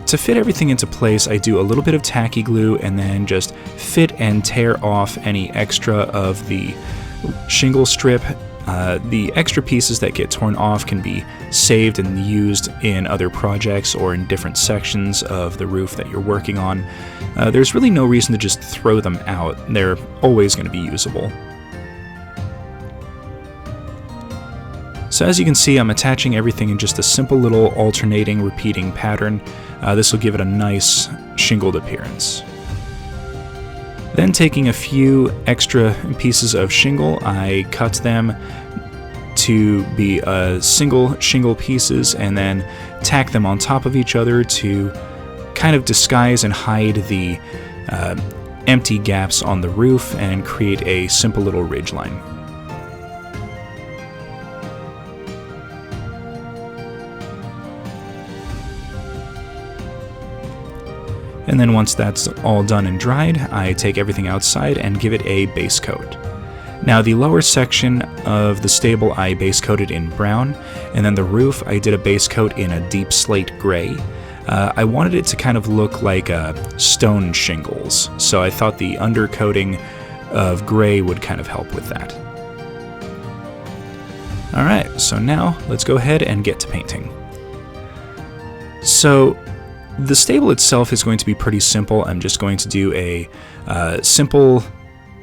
to fit everything into place, I do a little bit of tacky glue and then just fit and tear off any extra of the shingle strip. The extra pieces that get torn off can be saved and used in other projects or in different sections of the roof that you're working on. There's really no reason to just throw them out. They're always going to be usable. So as you can see, I'm attaching everything in just a simple little alternating repeating pattern. This will give it a nice shingled appearance. Then taking a few extra pieces of shingle, I cut them to be single shingle pieces and then tack them on top of each other to kind of disguise and hide the empty gaps on the roof and create a simple little ridge line. And then once that's all done and dried, I take everything outside and give it a base coat. Now the lower section of the stable I base coated in brown, and then the roof I did a base coat in a deep slate gray. I wanted it to kind of look like stone shingles, so I thought the undercoating of gray would kind of help with that. Alright, so now let's go ahead and get to painting. So the stable itself is going to be pretty simple. I'm just going to do a simple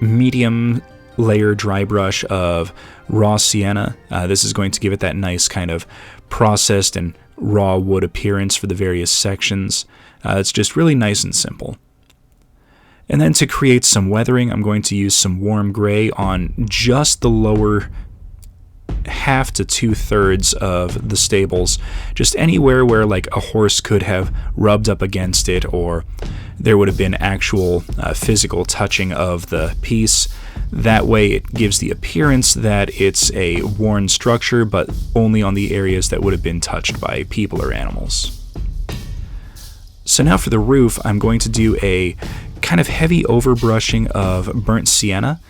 medium layer dry brush of raw sienna. This is going to give it that nice kind of processed and raw wood appearance for the various sections. It's just really nice and simple. And then to create some weathering, I'm going to use some warm gray on just the lower 1/2 to 2/3 of the stables, just anywhere where like a horse could have rubbed up against it or there would have been actual physical touching of the piece. That way it gives the appearance that it's a worn structure, but only on the areas that would have been touched by people or animals. So now for the roof, I'm going to do a kind of heavy overbrushing of burnt sienna.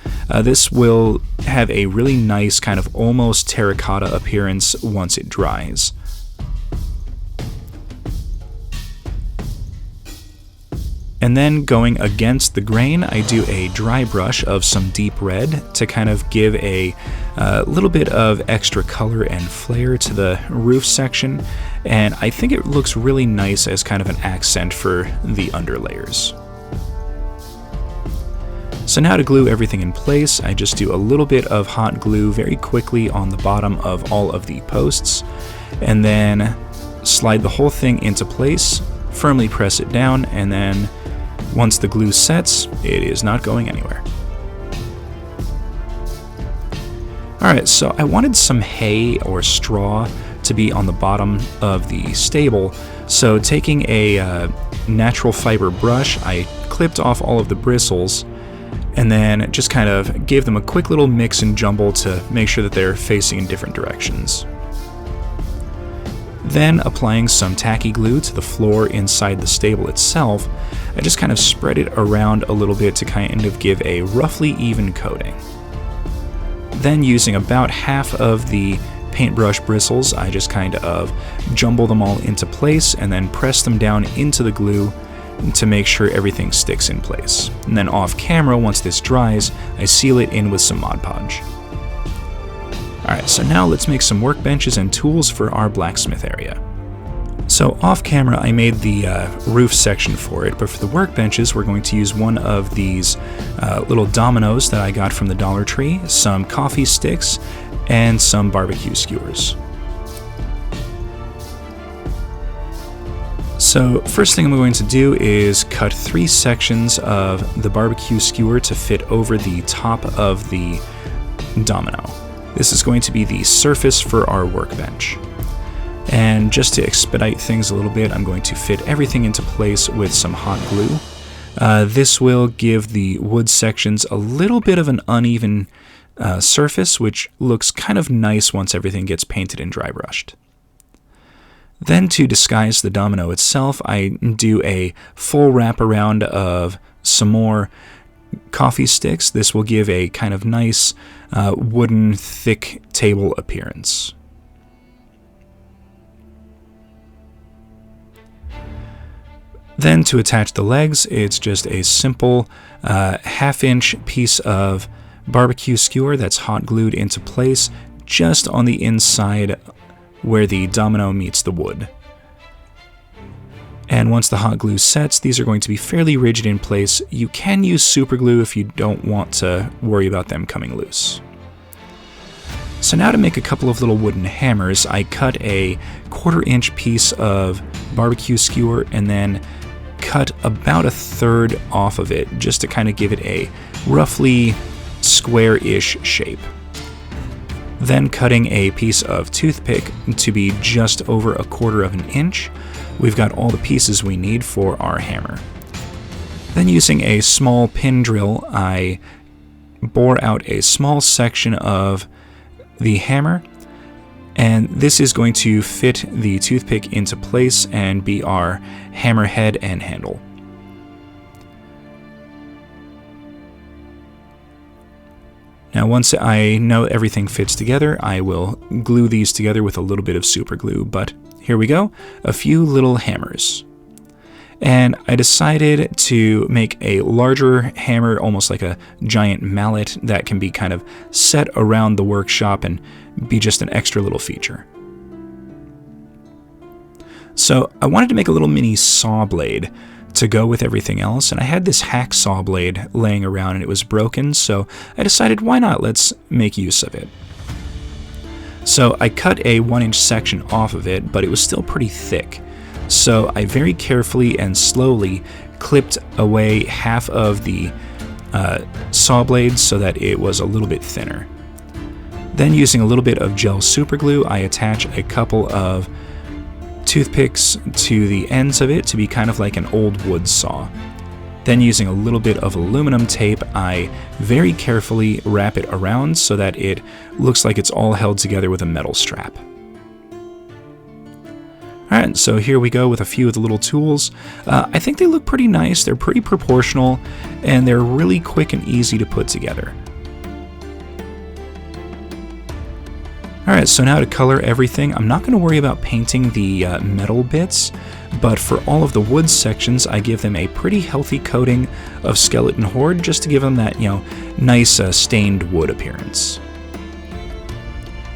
This will have a really nice kind of almost terracotta appearance once it dries. And then going against the grain, I do a dry brush of some deep red to kind of give a little bit of extra color and flair to the roof section, and I think it looks really nice as kind of an accent for the underlayers. So now to glue everything in place, I just do a little bit of hot glue very quickly on the bottom of all of the posts, and then slide the whole thing into place, firmly press it down, and then once the glue sets, it is not going anywhere. Alright, so I wanted some hay or straw to be on the bottom of the stable, so taking a natural fiber brush, I clipped off all of the bristles and then just kind of gave them a quick little mix and jumble to make sure that they're facing in different directions. Then, applying some tacky glue to the floor inside the stable itself, I just kind of spread it around a little bit to kind of give a roughly even coating. Then, using about half of the paintbrush bristles, I just kind of jumble them all into place and then press them down into the glue to make sure everything sticks in place. And then off camera, once this dries, I seal it in with some Mod Podge. Alright, so now let's make some workbenches and tools for our blacksmith area. So off camera I made the roof section for it, but for the workbenches we're going to use one of these little dominoes that I got from the Dollar Tree, some coffee sticks, and some barbecue skewers. So first thing I'm going to do is cut 3 sections of the barbecue skewer to fit over the top of the domino. This is going to be the surface for our workbench. And just to expedite things a little bit, I'm going to fit everything into place with some hot glue. This will give the wood sections a little bit of an uneven surface, which looks kind of nice once everything gets painted and dry brushed. Then to disguise the domino itself, I do a full wraparound of some more coffee sticks. This will give a kind of nice wooden thick table appearance. Then to attach the legs, it's just a simple half-inch piece of barbecue skewer that's hot glued into place just on the inside where the domino meets the wood. And once the hot glue sets, these are going to be fairly rigid in place. You can use super glue if you don't want to worry about them coming loose. So now to make a couple of little wooden hammers, I cut a 1/4-inch piece of barbecue skewer and then cut about 1/3 off of it just to kind of give it a roughly square-ish shape. Then cutting a piece of toothpick to be just over 1/4 of an inch, we've got all the pieces we need for our hammer. Then using a small pin drill, I bore out a small section of the hammer, and this is going to fit the toothpick into place and be our hammer head and handle. Now once I know everything fits together, I will glue these together with a little bit of super glue, but here we go, a few little hammers. And I decided to make a larger hammer, almost like a giant mallet that can be kind of set around the workshop and be just an extra little feature. So I wanted to make a little mini saw blade to go with everything else, and I had this hacksaw blade laying around and it was broken, so I decided why not, let's make use of it. So I cut a 1-inch section off of it, but it was still pretty thick. So I very carefully and slowly clipped away half of the saw blade so that it was a little bit thinner. Then using a little bit of gel super glue, I attach a couple of toothpicks to the ends of it to be kind of like an old wood saw. Then using a little bit of aluminum tape, I very carefully wrap it around so that it looks like it's all held together with a metal strap. Alright, so here we go with a few of the little tools. I think they look pretty nice, they're pretty proportional, and they're really quick and easy to put together. Alright, so now to color everything, I'm not going to worry about painting the metal bits, but for all of the wood sections, I give them a pretty healthy coating of skeleton horde just to give them that, nice stained wood appearance.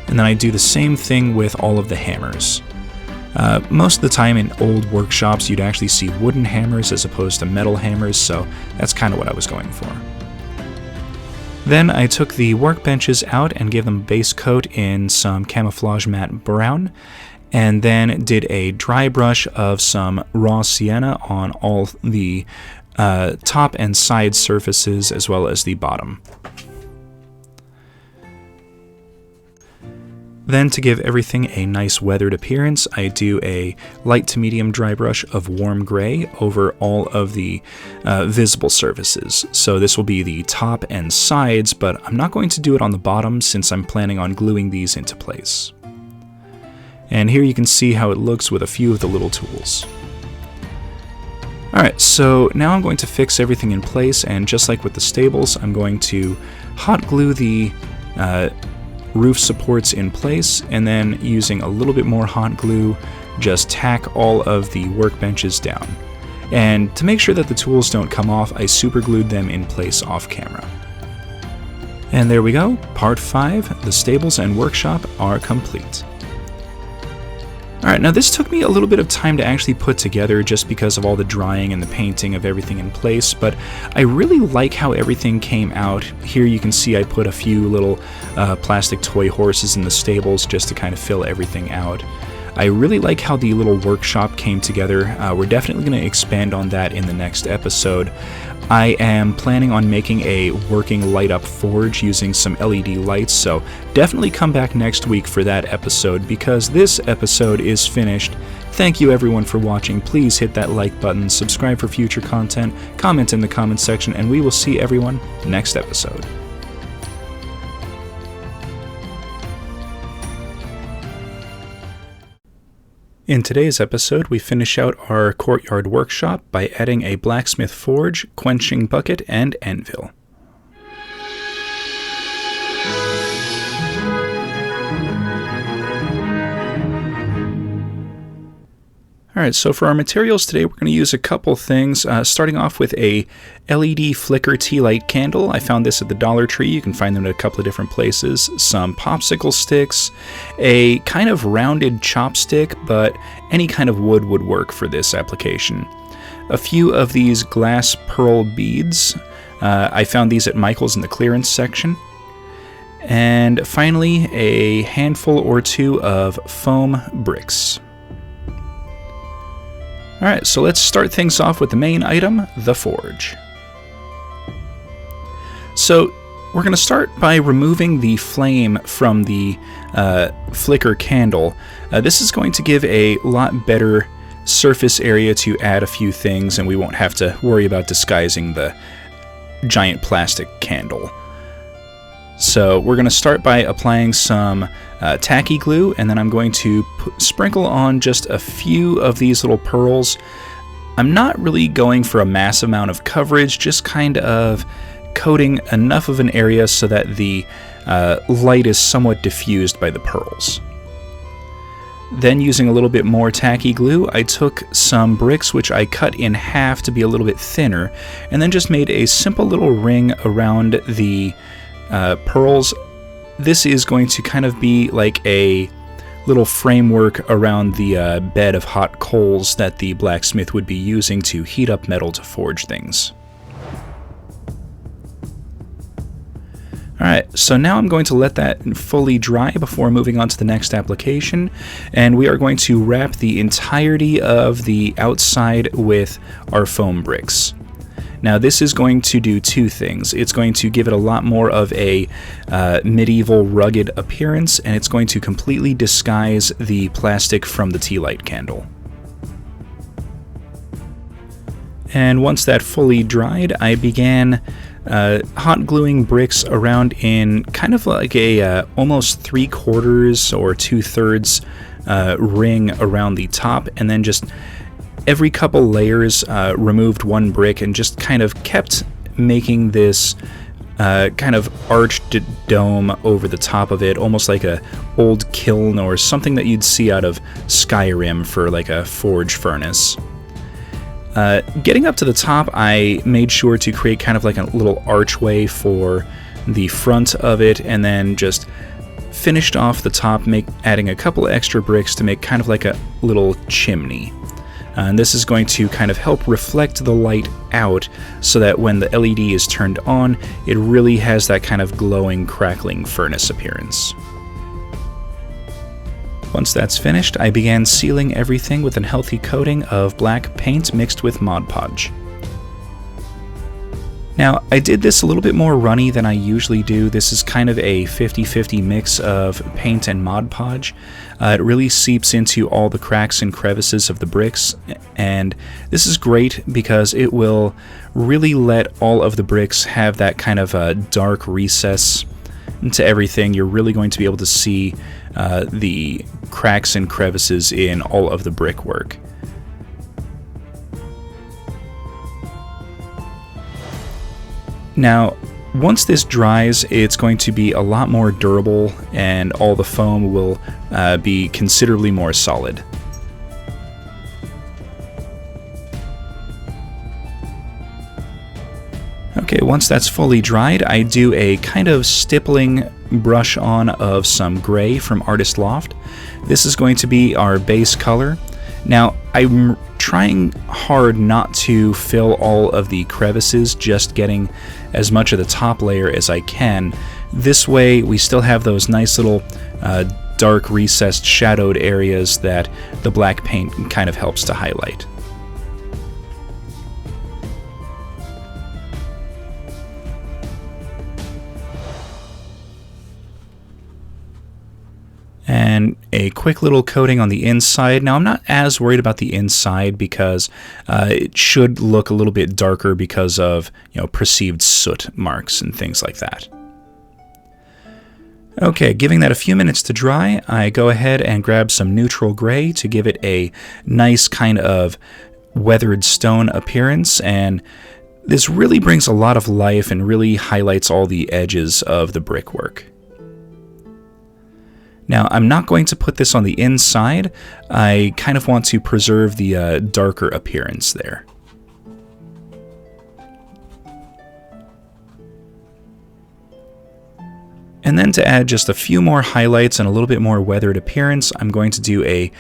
And then I do the same thing with all of the hammers. Most of the time in old workshops you'd actually see wooden hammers as opposed to metal hammers, so that's kind of what I was going for. Then I took the workbenches out and gave them a base coat in some camouflage matte brown, and then did a dry brush of some raw sienna on all the top and side surfaces as well as the bottom. Then to give everything a nice weathered appearance, I do a light to medium dry brush of warm gray over all of the visible surfaces. So this will be the top and sides, but I'm not going to do it on the bottom since I'm planning on gluing these into place. And here you can see how it looks with a few of the little tools. Alright, so now I'm going to fix everything in place, and just like with the stables, I'm going to hot glue the roof supports in place, and then using a little bit more hot glue, just tack all of the workbenches down. And to make sure that the tools don't come off, I super glued them in place off camera. And there we go, part 5, the stables and workshop are complete. Alright, now this took me a little bit of time to actually put together just because of all the drying and the painting of everything in place, but I really like how everything came out. Here you can see I put a few little plastic toy horses in the stables just to kind of fill everything out. I really like how the little workshop came together. We're definitely going to expand on that in the next episode. I am planning on making a working light-up forge using some LED lights, so definitely come back next week for that episode, because this episode is finished. Thank you everyone for watching. Please hit that like button, subscribe for future content, comment in the comments section, and we will see everyone next episode. In today's episode, we finish out our Courtyard workshop by adding a Blacksmith forge, quenching bucket, and anvil. Alright, so for our materials today, we're going to use a couple things, starting off with a LED flicker tea light candle. I found this at the Dollar Tree. You can find them at a couple of different places. Some popsicle sticks, a kind of rounded chopstick, but any kind of wood would work for this application. A few of these glass pearl beads. I found these at Michael's in the clearance section. And finally, a handful or two of foam bricks. Alright, so let's start things off with the main item, the forge. So we're going to start by removing the flame from the flicker candle. This is going to give a lot better surface area to add a few things, and we won't have to worry about disguising the giant plastic candle. So we're going to start by applying some tacky glue, and then I'm going to sprinkle on just a few of these little pearls. I'm not really going for a massive amount of coverage, just kind of coating enough of an area so that the light is somewhat diffused by the pearls. Then, using a little bit more tacky glue, I took some bricks which I cut in half to be a little bit thinner, and then just made a simple little ring around the pearls. This is going to kind of be like a little framework around the bed of hot coals that the blacksmith would be using to heat up metal to forge things. Alright, so now I'm going to let that fully dry before moving on to the next application, and we are going to wrap the entirety of the outside with our foam bricks. Now this is going to do two things. It's going to give it a lot more of a medieval rugged appearance, and it's going to completely disguise the plastic from the tea light candle. And once that fully dried, I began hot gluing bricks around in kind of like a almost 3/4 or 2/3 ring around the top, and then just every couple layers removed one brick and just kind of kept making this kind of arched dome over the top of it, almost like a old kiln or something that you'd see out of Skyrim for like a forge furnace. Getting up to the top, I made sure to create kind of like a little archway for the front of it, and then just finished off the top, adding a couple extra bricks to make kind of like a little chimney. And this is going to kind of help reflect the light out so that when the LED is turned on, it really has that kind of glowing, crackling furnace appearance. Once that's finished, I began sealing everything with a healthy coating of black paint mixed with Mod Podge. Now, I did this a little bit more runny than I usually do. This is kind of a 50-50 mix of paint and Mod Podge. It really seeps into all the cracks and crevices of the bricks, and this is great because it will really let all of the bricks have that kind of a dark recess into everything. You're really going to be able to see the cracks and crevices in all of the brickwork. Now, Once this dries, it's going to be a lot more durable and all the foam will be considerably more solid. Okay, once that's fully dried, I do a kind of stippling brush on of some gray from Artist Loft. This is going to be our base color. Now, I'm trying hard not to fill all of the crevices, just getting as much of the top layer as I can. This way, we still have those nice little dark recessed shadowed areas that the black paint kind of helps to highlight. And a quick little coating on the inside. Now, I'm not as worried about the inside because it should look a little bit darker because of, perceived soot marks and things like that. Okay, giving that a few minutes to dry, I go ahead and grab some neutral gray to give it a nice kind of weathered stone appearance, and this really brings a lot of life and really highlights all the edges of the brickwork. Now, I'm not going to put this on the inside. I kind of want to preserve the darker appearance there. And then to add just a few more highlights and a little bit more weathered appearance, I'm going to do a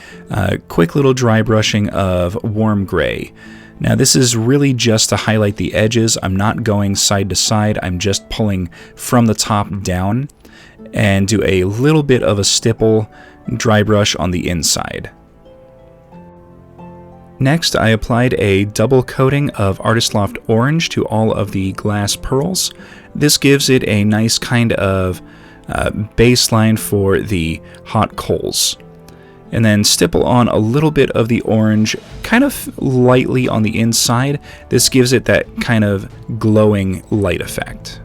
quick little dry brushing of warm gray. Now, this is really just to highlight the edges. I'm not going side to side. I'm just pulling from the top down, and do a little bit of a stipple dry brush on the inside. Next, I applied a double coating of Artist Loft Orange to all of the glass pearls. This gives it a nice kind of baseline for the hot coals. And then stipple on a little bit of the orange, kind of lightly on the inside. This gives it that kind of glowing light effect.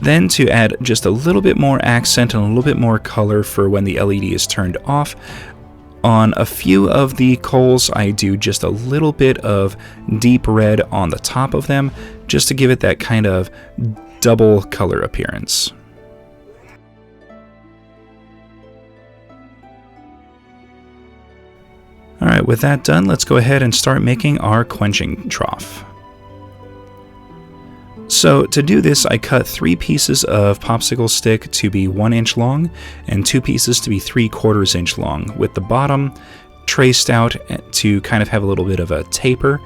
Then to add just a little bit more accent and a little bit more color for when the LED is turned off, on a few of the coals I do just a little bit of deep red on the top of them, just to give it that kind of double color appearance. Alright, with that done, let's go ahead and start making our quenching trough. So to do this, I cut 3 pieces of popsicle stick to be 1 inch long and 2 pieces to be 3/4 inch long, with the bottom traced out to kind of have a little bit of a taper.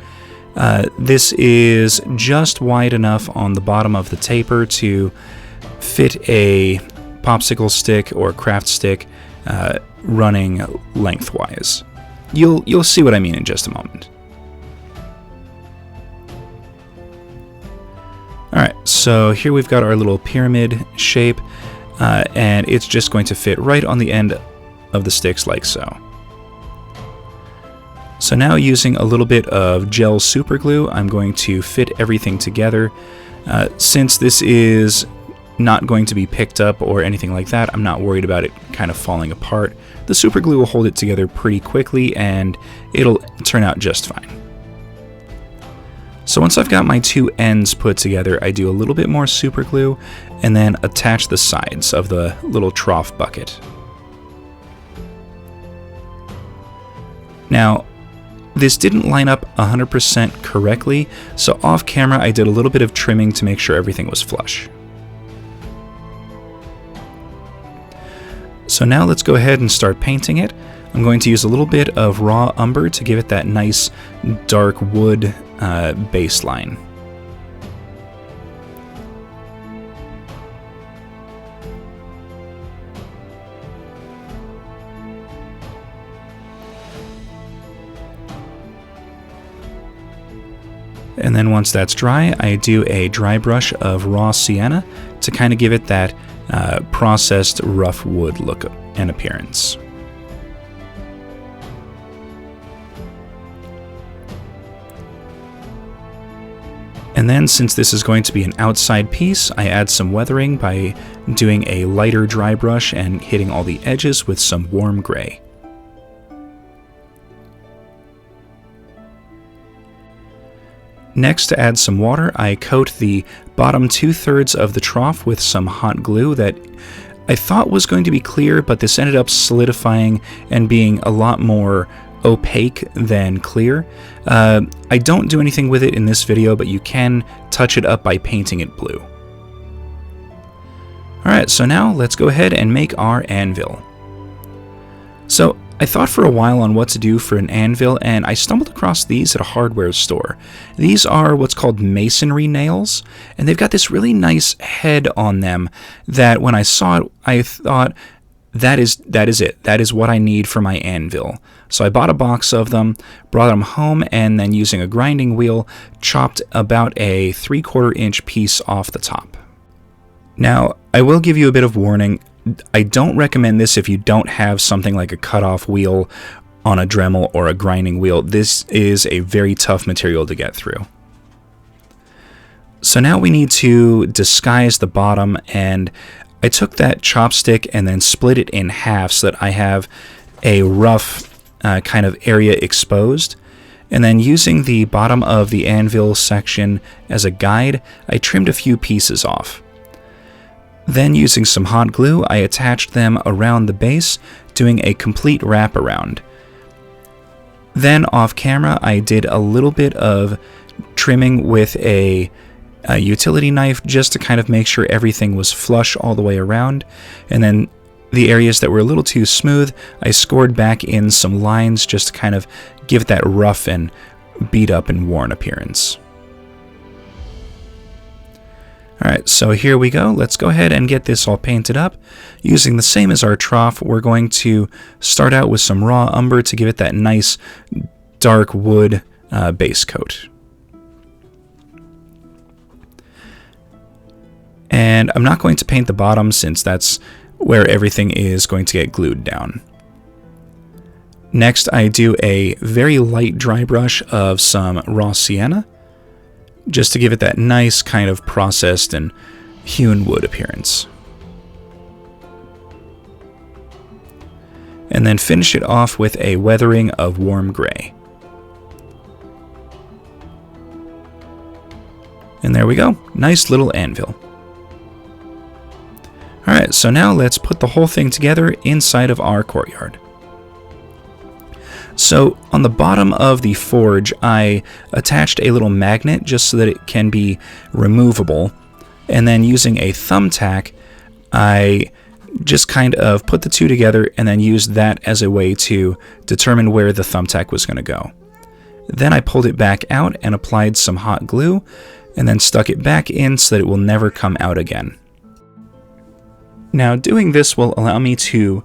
This is just wide enough on the bottom of the taper to fit a popsicle stick or craft stick running lengthwise. You'll see what I mean in just a moment. Alright, so here we've got our little pyramid shape, and it's just going to fit right on the end of the sticks like so. So now, using a little bit of gel super glue, I'm going to fit everything together. Since this is not going to be picked up or anything like that, I'm not worried about it kind of falling apart. The super glue will hold it together pretty quickly and it'll turn out just fine. So once I've got my 2 ends put together, I do a little bit more super glue and then attach the sides of the little trough bucket. Now, this didn't line up 100% correctly, so off camera I did a little bit of trimming to make sure everything was flush. So now let's go ahead and start painting it. I'm going to use a little bit of raw umber to give it that nice dark wood baseline. And then once that's dry, I do a dry brush of raw sienna to kind of give it that processed rough wood look and appearance. And then, since this is going to be an outside piece, I add some weathering by doing a lighter dry brush and hitting all the edges with some warm gray. Next, to add some water, I coat the bottom 2/3 of the trough with some hot glue that I thought was going to be clear, but this ended up solidifying and being a lot more opaque than clear. I don't do anything with it in this video, but you can touch it up by painting it blue. Alright, so now let's go ahead and make our anvil. So I thought for a while on what to do for an anvil, and I stumbled across these at a hardware store. These are what's called masonry nails, and they've got this really nice head on them that when I saw it, I thought, that is it. That is what I need for my anvil. So I bought a box of them, brought them home, and then using a grinding wheel, chopped about a 3/4 inch piece off the top. Now, I will give you a bit of warning. I don't recommend this if you don't have something like a cutoff wheel on a Dremel or a grinding wheel. This is a very tough material to get through. So now we need to disguise the bottom, and I took that chopstick and then split it in half so that I have a rough kind of area exposed. And then using the bottom of the anvil section as a guide, I trimmed a few pieces off. Then using some hot glue, I attached them around the base, doing a complete wraparound. Then off camera, I did a little bit of trimming with a utility knife just to kind of make sure everything was flush all the way around. And then the areas that were a little too smooth, I scored back in some lines just to kind of give it that rough and beat up and worn appearance. Alright, so here we go. Let's go ahead and get this all painted up. Using the same as our trough, we're going to start out with some raw umber to give it that nice dark wood base coat. And I'm not going to paint the bottom since that's where everything is going to get glued down. Next, I do a very light dry brush of some raw sienna, just to give it that nice kind of processed and hewn wood appearance. And then finish it off with a weathering of warm gray. And there we go, nice little anvil. Alright, so now let's put the whole thing together inside of our courtyard. So on the bottom of the forge, I attached a little magnet just so that it can be removable. And then using a thumbtack, I just kind of put the two together and then used that as a way to determine where the thumbtack was going to go. Then I pulled it back out and applied some hot glue and then stuck it back in so that it will never come out again. Now doing this will allow me to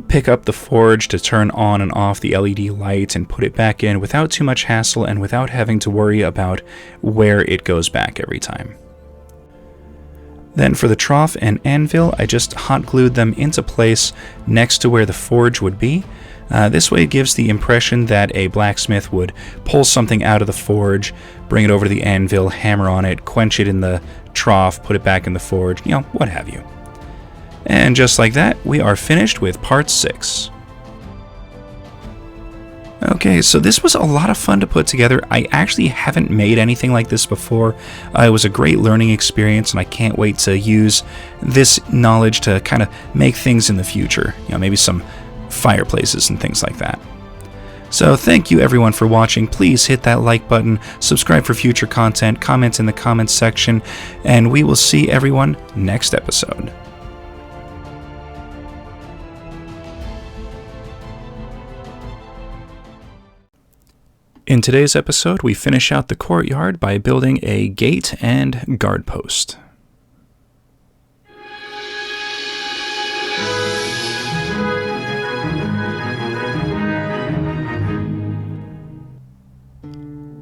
pick up the forge to turn on and off the LED light and put it back in without too much hassle and without having to worry about where it goes back every time. Then for the trough and anvil, I just hot glued them into place next to where the forge would be. This way it gives the impression that a blacksmith would pull something out of the forge, bring it over to the anvil, hammer on it, quench it in the trough, put it back in the forge, you know, what have you. And just like that, we are finished with part 6. Okay, so this was a lot of fun to put together. I actually haven't made anything like this before. It was a great learning experience, and I can't wait to use this knowledge to kind of make things in the future. You know, maybe some fireplaces and things like that. So thank you everyone for watching. Please hit that like button, subscribe for future content, comment in the comments section, and we will see everyone next episode. In today's episode, we finish out the courtyard by building a gate and guard post.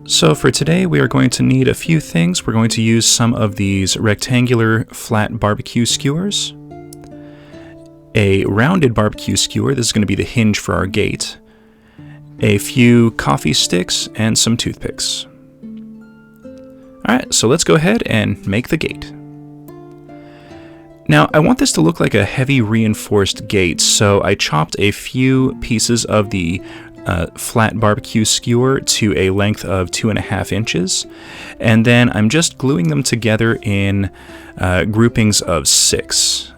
So for today, we are going to need a few things. We're going to use some of these rectangular flat barbecue skewers, a rounded barbecue skewer. This is going to be the hinge for our gate, a few coffee sticks, and some toothpicks. Alright, so let's go ahead and make the gate. Now, I want this to look like a heavy reinforced gate, so I chopped a few pieces of the flat barbecue skewer to a length of 2.5 inches, and then I'm just gluing them together in groupings of 6.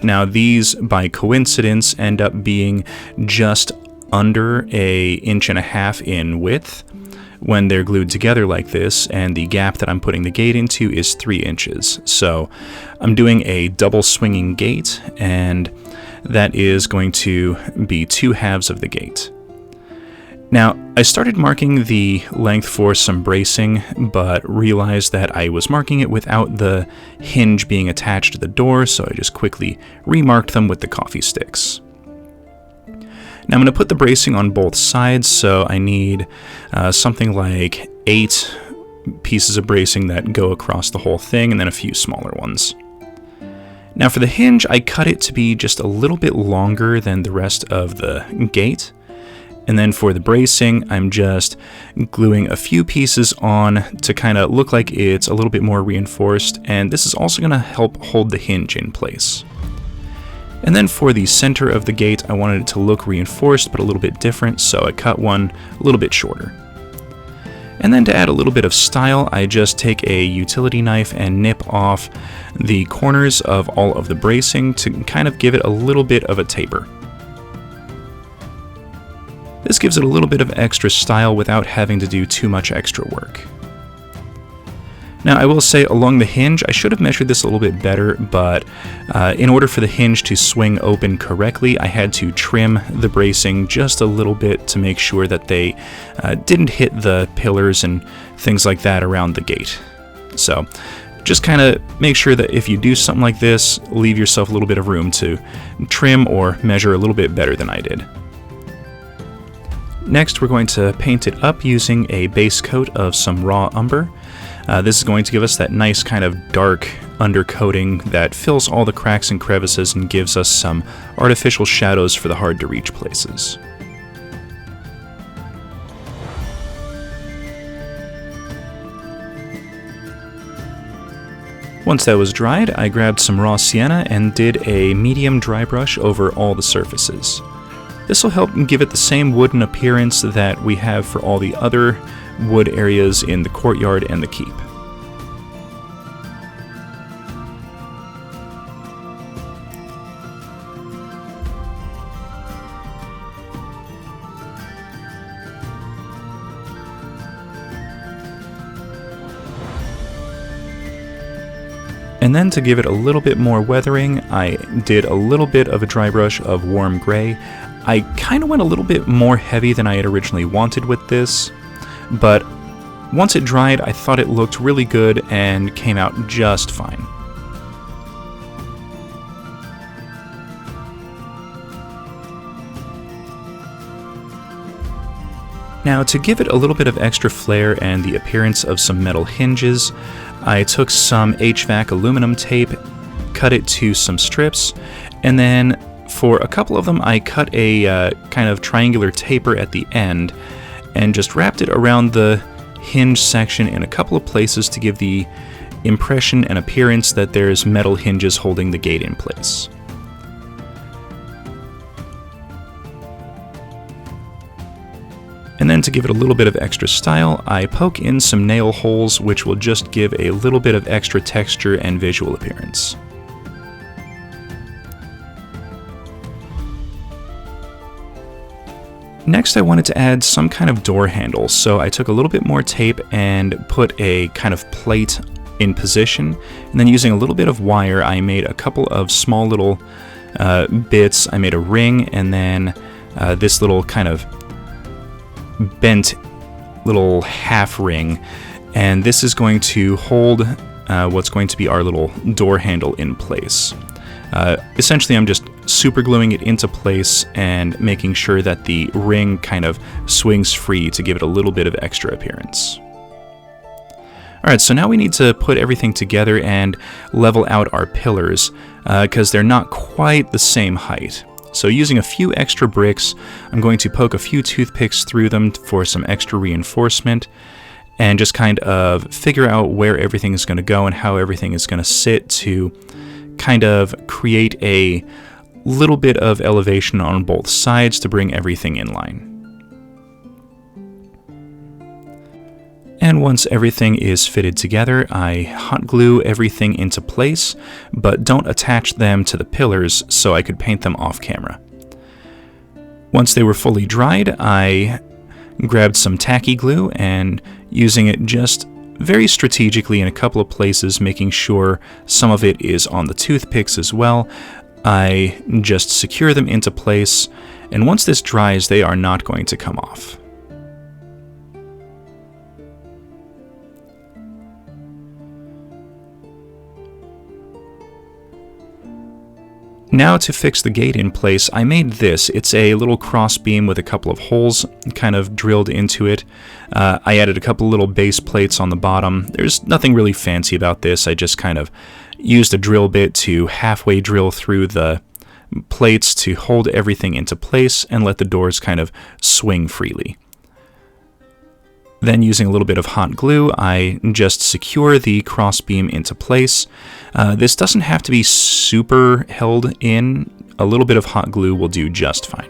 Now these, by coincidence, end up being just under 1.5 inches in width when they're glued together like this, and the gap that I'm putting the gate into is 3 inches. So I'm doing a double swinging gate, and that is going to be 2 halves of the gate. Now, I started marking the length for some bracing, but realized that I was marking it without the hinge being attached to the door, so I just quickly remarked them with the coffee sticks. Now I'm going to put the bracing on both sides, so I need something like 8 pieces of bracing that go across the whole thing, and then a few smaller ones. Now for the hinge, I cut it to be just a little bit longer than the rest of the gate. And then for the bracing, I'm just gluing a few pieces on to kind of look like it's a little bit more reinforced, and this is also going to help hold the hinge in place. And then for the center of the gate, I wanted it to look reinforced but a little bit different, so I cut one a little bit shorter. And then to add a little bit of style, I just take a utility knife and nip off the corners of all of the bracing to kind of give it a little bit of a taper. This gives it a little bit of extra style without having to do too much extra work. Now I will say, along the hinge, I should have measured this a little bit better, but in order for the hinge to swing open correctly, I had to trim the bracing just a little bit to make sure that they didn't hit the pillars and things like that around the gate. So just kind of make sure that if you do something like this, leave yourself a little bit of room to trim or measure a little bit better than I did. Next, we're going to paint it up using a base coat of some raw umber. This is going to give us that nice kind of dark undercoating that fills all the cracks and crevices and gives us some artificial shadows for the hard to reach places. Once that was dried, I grabbed some raw sienna and did a medium dry brush over all the surfaces. This will help give it the same wooden appearance that we have for all the other wood areas in the courtyard and the keep. And then to give it a little bit more weathering, I did a little bit of a dry brush of warm gray. I kind of went a little bit more heavy than I had originally wanted with this, but once it dried, I thought it looked really good and came out just fine. Now, to give it a little bit of extra flair and the appearance of some metal hinges, I took some HVAC aluminum tape, cut it to some strips, and then for a couple of them I cut a kind of triangular taper at the end and just wrapped it around the hinge section in a couple of places to give the impression and appearance that there's metal hinges holding the gate in place. And then to give it a little bit of extra style, I poke in some nail holes, which will just give a little bit of extra texture and visual appearance. Next, I wanted to add some kind of door handle, so I took a little bit more tape and put a kind of plate in position, and then using a little bit of wire, I made a couple of small little bits. I made a ring, and then this little kind of bent little half ring, and this is going to hold what's going to be our little door handle in place. Essentially, I'm just super gluing it into place and making sure that the ring kind of swings free to give it a little bit of extra appearance. Alright, so now we need to put everything together and level out our pillars because they're not quite the same height. So using a few extra bricks, I'm going to poke a few toothpicks through them for some extra reinforcement and just kind of figure out where everything is going to go and how everything is going to sit to kind of create a little bit of elevation on both sides to bring everything in line. And once everything is fitted together, I hot glue everything into place, but don't attach them to the pillars so I could paint them off camera. Once they were fully dried, I grabbed some tacky glue and using it just very strategically in a couple of places, making sure some of it is on the toothpicks as well, I just secure them into place, and once this dries, they are not going to come off. Now to fix the gate in place, I made this. It's a little cross beam with a couple of holes kind of drilled into it. I added a couple little base plates on the bottom. There's nothing really fancy about this. I just kind of used a drill bit to halfway drill through the plates to hold everything into place and let the doors kind of swing freely. Then using a little bit of hot glue, I just secure the crossbeam into place. This doesn't have to be super held in. A little bit of hot glue will do just fine.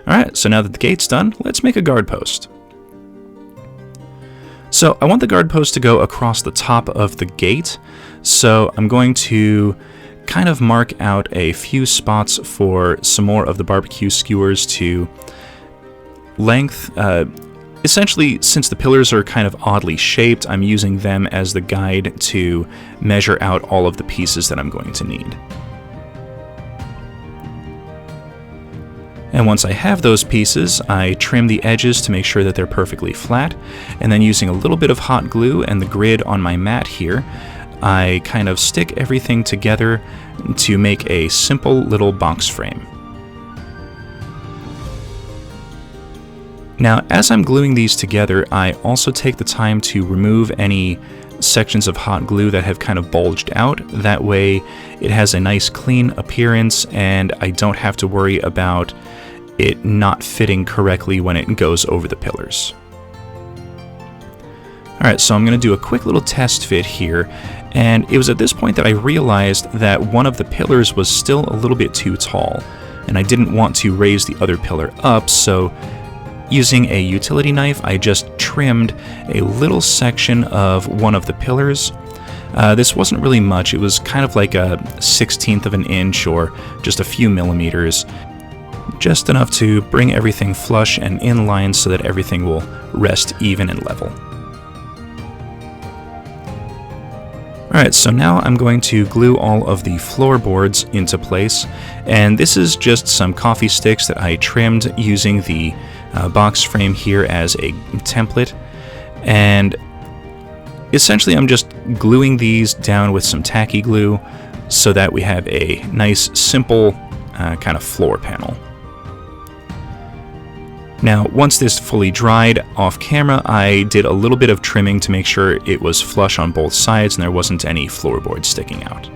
Alright, so now that the gate's done, let's make a guard post. So I want the guard post to go across the top of the gate, so I'm going to kind of mark out a few spots for some more of the barbecue skewers to length. Essentially, since the pillars are kind of oddly shaped, I'm using them as the guide to measure out all of the pieces that I'm going to need. And once I have those pieces, I trim the edges to make sure that they're perfectly flat, and then using a little bit of hot glue and the grid on my mat here, I kind of stick everything together to make a simple little box frame. Now, as I'm gluing these together, I also take the time to remove any sections of hot glue that have kind of bulged out. That way it has a nice clean appearance and I don't have to worry about it not fitting correctly when it goes over the pillars. Alright, so I'm going to do a quick little test fit here, and it was at this point that I realized that one of the pillars was still a little bit too tall, and I didn't want to raise the other pillar up, so using a utility knife, I just trimmed a little section of one of the pillars. This wasn't really much, it was kind of like a 1/16 of an inch or just a few millimeters, just enough to bring everything flush and in line so that everything will rest even and level. Alright, so now I'm going to glue all of the floorboards into place, and this is just some coffee sticks that I trimmed using the box frame here as a template, and essentially I'm just gluing these down with some tacky glue so that we have a nice simple kind of floor panel. Now, once this fully dried off camera, I did a little bit of trimming to make sure it was flush on both sides and there wasn't any floorboard sticking out.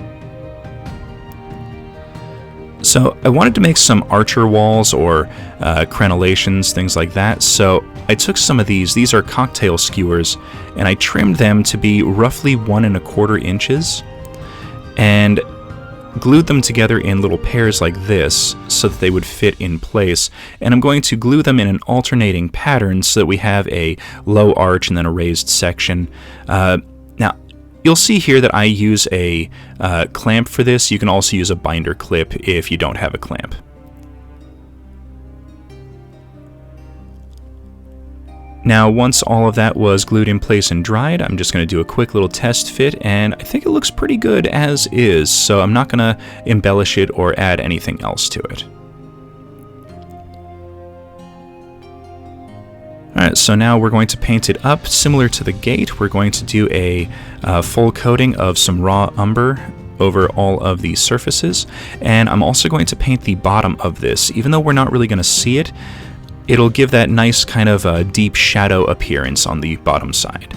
So I wanted to make some archer walls or crenellations, things like that, so I took some of these are cocktail skewers, and I trimmed them to be roughly 1 1/4 inches, and glued them together in little pairs like this so that they would fit in place, and I'm going to glue them in an alternating pattern so that we have a low arch and then a raised section. Now you'll see here that I use a clamp for this. You can also use a binder clip if you don't have a clamp. Now, once all of that was glued in place and dried, I'm just going to do a quick little test fit, and I think it looks pretty good as is, so I'm not going to embellish it or add anything else to it. Alright, so now we're going to paint it up similar to the gate. We're going to do a full coating of some raw umber over all of the surfaces, and I'm also going to paint the bottom of this. Even though we're not really going to see it, it'll give that nice kind of deep shadow appearance on the bottom side.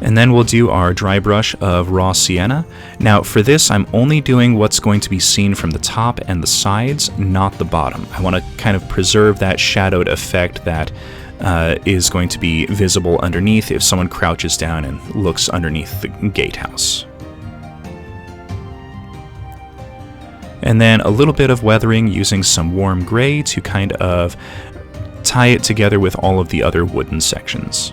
And then we'll do our dry brush of raw sienna. Now for this, I'm only doing what's going to be seen from the top and the sides, not the bottom. I want to kind of preserve that shadowed effect that is going to be visible underneath if someone crouches down and looks underneath the gatehouse. And then a little bit of weathering using some warm gray to kind of tie it together with all of the other wooden sections.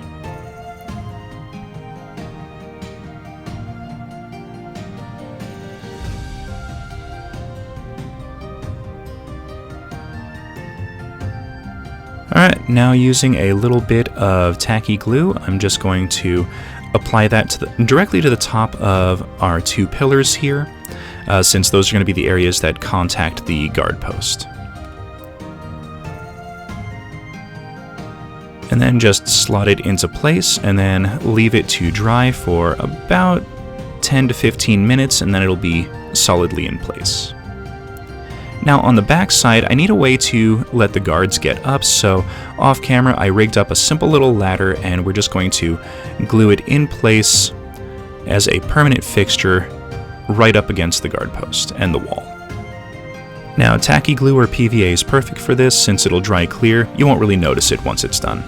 Alright, now using a little bit of tacky glue, I'm just going to apply that directly to the top of our two pillars here, since those are going to be the areas that contact the guard post. And then just slot it into place and then leave it to dry for about 10 to 15 minutes, and then it'll be solidly in place. Now on the back side, I need a way to let the guards get up, so off camera I rigged up a simple little ladder and we're just going to glue it in place as a permanent fixture right up against the guard post and the wall. Now tacky glue or PVA is perfect for this since it'll dry clear. You won't really notice it once it's done.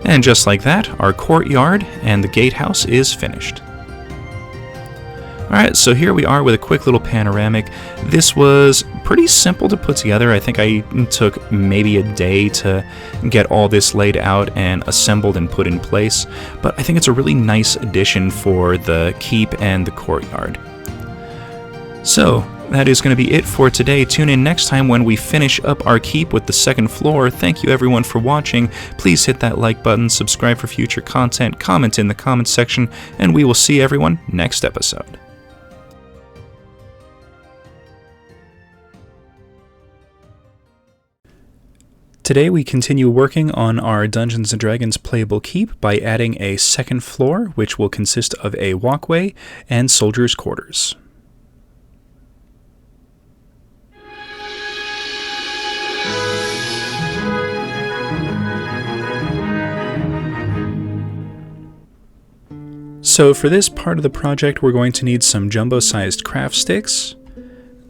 And just like that, our courtyard and the gatehouse is finished. Alright, so here we are with a quick little panoramic. This was pretty simple to put together. I think I took maybe a day to get all this laid out and assembled and put in place, but I think it's a really nice addition for the keep and the courtyard. So, that is going to be it for today. Tune in next time when we finish up our keep with the second floor. Thank you everyone for watching. Please hit that like button, subscribe for future content, comment in the comments section, and we will see everyone next episode. Today we continue working on our Dungeons & Dragons playable keep by adding a second floor, which will consist of a walkway and soldiers' quarters. So for this part of the project we're going to need some jumbo-sized craft sticks,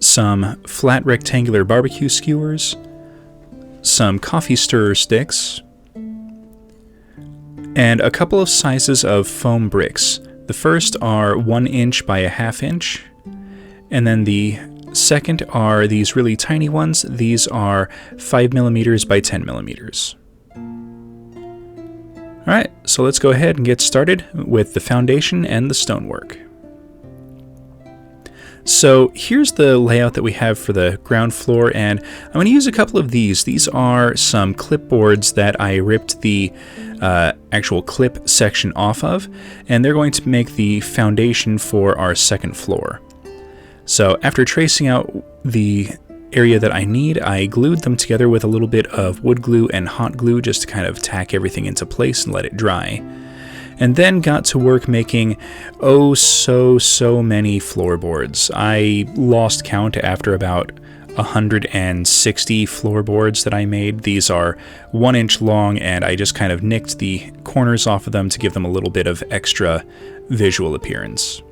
some flat rectangular barbecue skewers, some coffee stirrer sticks, and a couple of sizes of foam bricks. The first are 1 inch by a 1/2 inch, and then the second are these really tiny ones. These are 5mm by 10mm. Alright, so let's go ahead and get started with the foundation and the stonework. So here's the layout that we have for the ground floor, and I'm going to use a couple of these. These are some clipboards that I ripped the actual clip section off of, and they're going to make the foundation for our second floor. So after tracing out the area that I need, I glued them together with a little bit of wood glue and hot glue just to kind of tack everything into place and let it dry. And then got to work making so many floorboards. I lost count after about 160 floorboards that I made. These are 1 inch long, and I just kind of nicked the corners off of them to give them a little bit of extra visual appearance.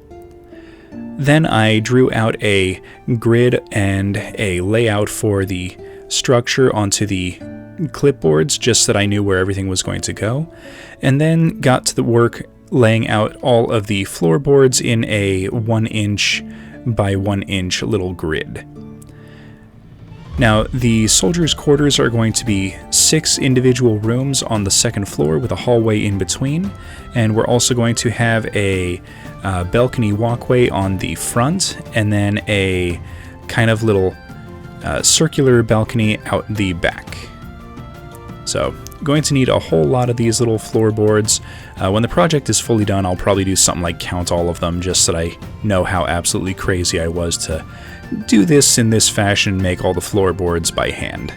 Then I drew out a grid and a layout for the structure onto the clipboards just so that I knew where everything was going to go, and then got to the work laying out all of the floorboards in a 1 inch by 1 inch little grid. Now the soldiers' quarters are going to be 6 individual rooms on the second floor with a hallway in between, and we're also going to have a balcony walkway on the front, and then a kind of little circular balcony out the back. So, going to need a whole lot of these little floorboards. When the project is fully done, I'll probably do something like count all of them just so that I know how absolutely crazy I was to do this in this fashion and make all the floorboards by hand.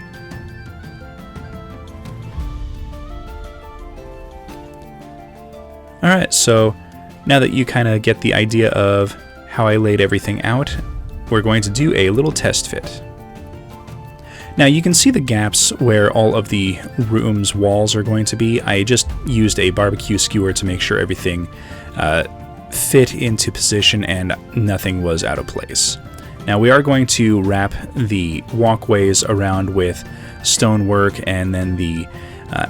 Alright, so now that you kind of get the idea of how I laid everything out, we're going to do a little test fit. Now you can see the gaps where all of the room's walls are going to be. I just used a barbecue skewer to make sure everything fit into position and nothing was out of place. Now we are going to wrap the walkways around with stonework, and then the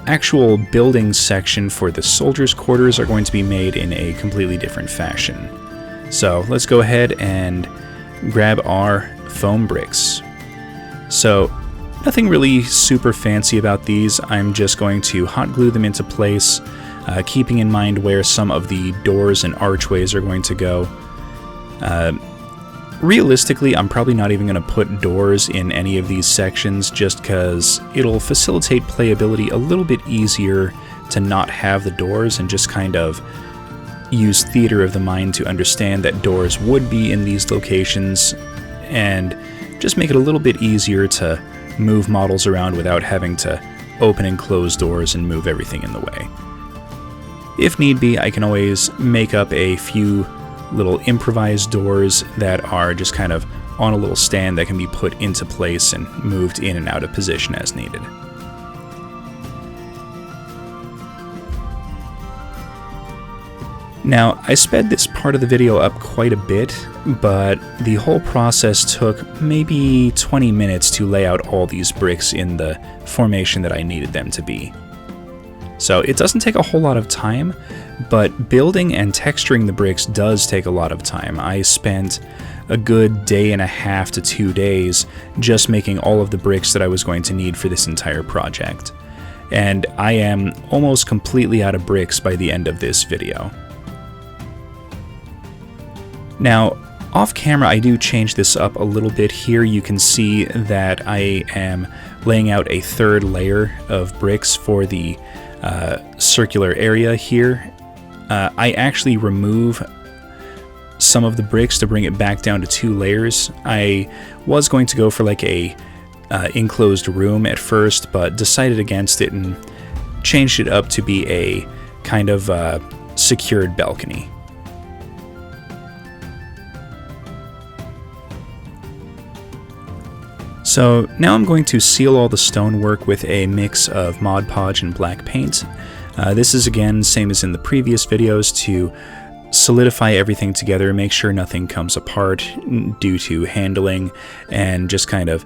actual building section for the soldiers' quarters are going to be made in a completely different fashion. So let's go ahead and grab our foam bricks. So nothing really super fancy about these. I'm just going to hot glue them into place, keeping in mind where some of the doors and archways are going to go. Realistically, I'm probably not even going to put doors in any of these sections just because it'll facilitate playability a little bit easier to not have the doors and just kind of use theater of the mind to understand that doors would be in these locations and just make it a little bit easier to move models around without having to open and close doors and move everything in the way. If need be, I can always make up a few little improvised doors that are just kind of on a little stand that can be put into place and moved in and out of position as needed. Now, I sped this part of the video up quite a bit, but the whole process took maybe 20 minutes to lay out all these bricks in the formation that I needed them to be. So it doesn't take a whole lot of time, but building and texturing the bricks does take a lot of time. I spent a good day and a half to 2 days just making all of the bricks that I was going to need for this entire project. And I am almost completely out of bricks by the end of this video. Now, off camera I do change this up a little bit. Here you can see that I am laying out a third layer of bricks for the circular area here. I actually remove some of the bricks to bring it back down to 2 layers. I was going to go for like a enclosed room at first, but decided against it and changed it up to be a kind of secured balcony. So now I'm going to seal all the stonework with a mix of Mod Podge and black paint. This is again same as in the previous videos to solidify everything together, make sure nothing comes apart due to handling, and just kind of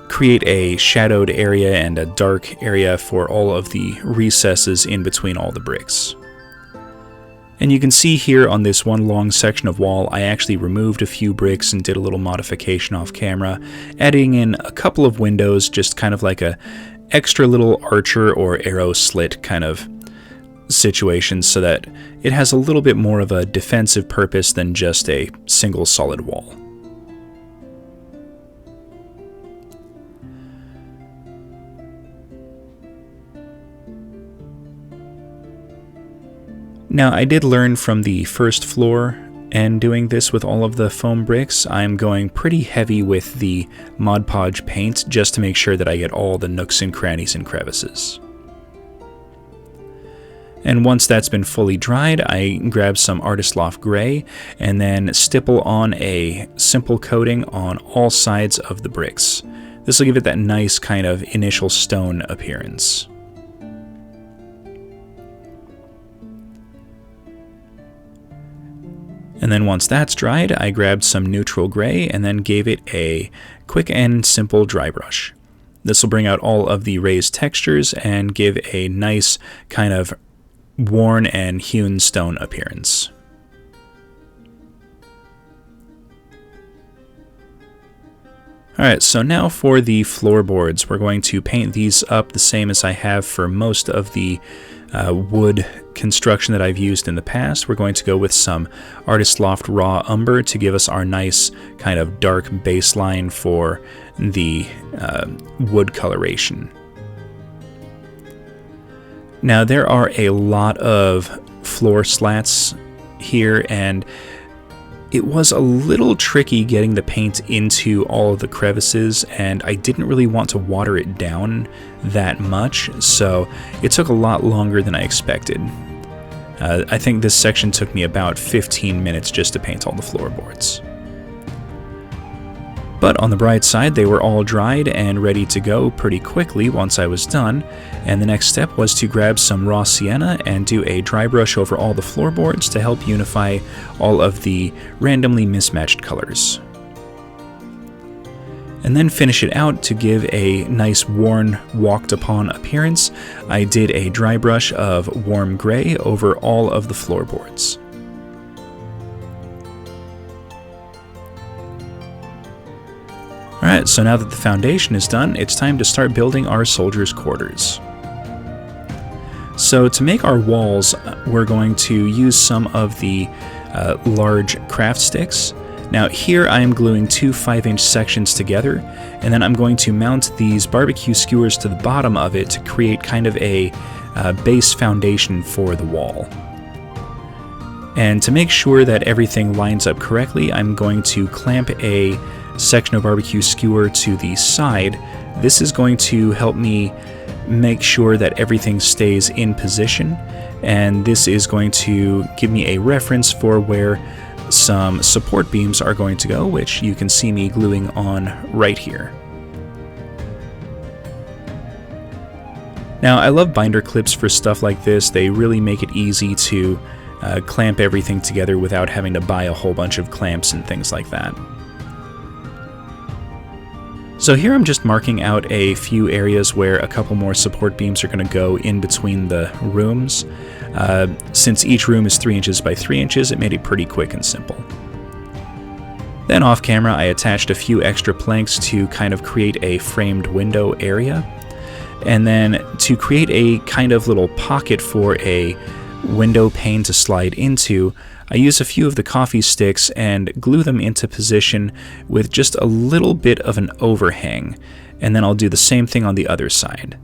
create a shadowed area and a dark area for all of the recesses in between all the bricks. And you can see here on this one long section of wall, I actually removed a few bricks and did a little modification off camera, adding in a couple of windows, just kind of like a extra little archer or arrow slit kind of situation so that it has a little bit more of a defensive purpose than just a single solid wall. Now, I did learn from the first floor, and doing this with all of the foam bricks, I'm going pretty heavy with the Mod Podge paint just to make sure that I get all the nooks and crannies and crevices. And once that's been fully dried, I grab some Artist Loft Gray and then stipple on a simple coating on all sides of the bricks. This will give it that nice kind of initial stone appearance. And then once that's dried, I grabbed some neutral gray and then gave it a quick and simple dry brush. This will bring out all of the raised textures and give a nice kind of worn and hewn stone appearance. Alright, so now for the floorboards. We're going to paint these up the same as I have for most of the wood construction that I've used in the past. We're going to go with some Artist Loft Raw Umber to give us our nice kind of dark baseline for the wood coloration. Now there are a lot of floor slats here, and it was a little tricky getting the paint into all of the crevices, and I didn't really want to water it down that much, so it took a lot longer than I expected. I think this section took me about 15 minutes just to paint all the floorboards. But on the bright side, they were all dried and ready to go pretty quickly once I was done, and the next step was to grab some raw sienna and do a dry brush over all the floorboards to help unify all of the randomly mismatched colors. And then finish it out to give a nice worn, walked upon appearance. I did a dry brush of warm gray over all of the floorboards. Alright, so now that the foundation is done, it's time to start building our soldiers' quarters. So to make our walls, we're going to use some of the large craft sticks. Now here I am gluing two 5-inch sections together, and then I'm going to mount these barbecue skewers to the bottom of it to create kind of a base foundation for the wall. And to make sure that everything lines up correctly, I'm going to clamp a section of barbecue skewer to the side. This is going to help me make sure that everything stays in position, and this is going to give me a reference for where some support beams are going to go, which you can see me gluing on right here. Now I love binder clips for stuff like this. They really make it easy to clamp everything together without having to buy a whole bunch of clamps and things like that. So here I'm just marking out a few areas where a couple more support beams are going to go in between the rooms. Since each room is 3 inches by 3 inches, it made it pretty quick and simple. Then off camera I attached a few extra planks to kind of create a framed window area. And then to create a kind of little pocket for a window pane to slide into, I use a few of the coffee sticks and glue them into position with just a little bit of an overhang, and then I'll do the same thing on the other side.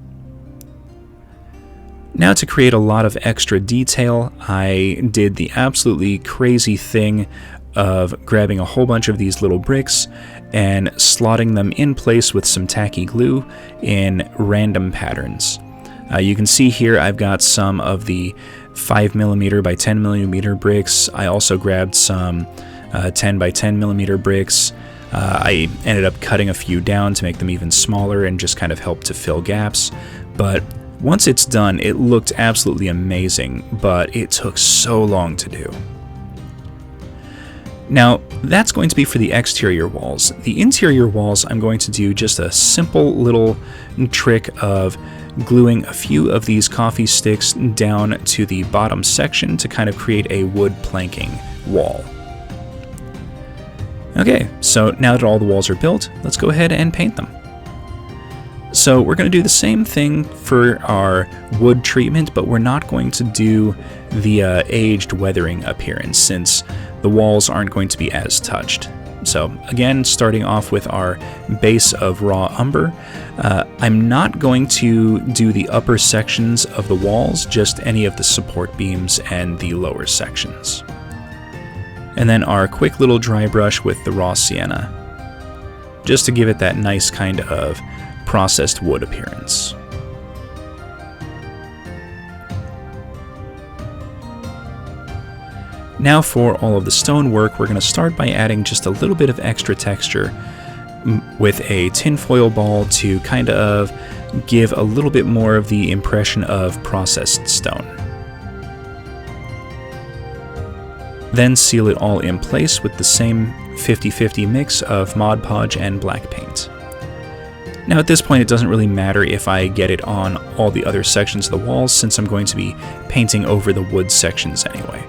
Now to create a lot of extra detail, I did the absolutely crazy thing of grabbing a whole bunch of these little bricks and slotting them in place with some tacky glue in random patterns. You can see here I've got some of the 5mm by 10mm bricks. I also grabbed some 10 by 10mm bricks. I ended up cutting a few down to make them even smaller and just kind of help to fill gaps. But once it's done, it looked absolutely amazing, but it took so long to do. Now, that's going to be for the exterior walls. The interior walls, I'm going to do just a simple little trick of gluing a few of these coffee sticks down to the bottom section to kind of create a wood planking wall. Okay, so now that all the walls are built, let's go ahead and paint them. So we're going to do the same thing for our wood treatment, but we're not going to do the aged weathering appearance since the walls aren't going to be as touched. So again, starting off with our base of raw umber, I'm not going to do the upper sections of the walls, just any of the support beams and the lower sections. And then our quick little dry brush with the raw sienna, just to give it that nice kind of processed wood appearance. Now for all of the stonework, we're going to start by adding just a little bit of extra texture with a tinfoil ball to kind of give a little bit more of the impression of processed stone. Then seal it all in place with the same 50-50 mix of Mod Podge and black paint. Now at this point it doesn't really matter if I get it on all the other sections of the walls since I'm going to be painting over the wood sections anyway.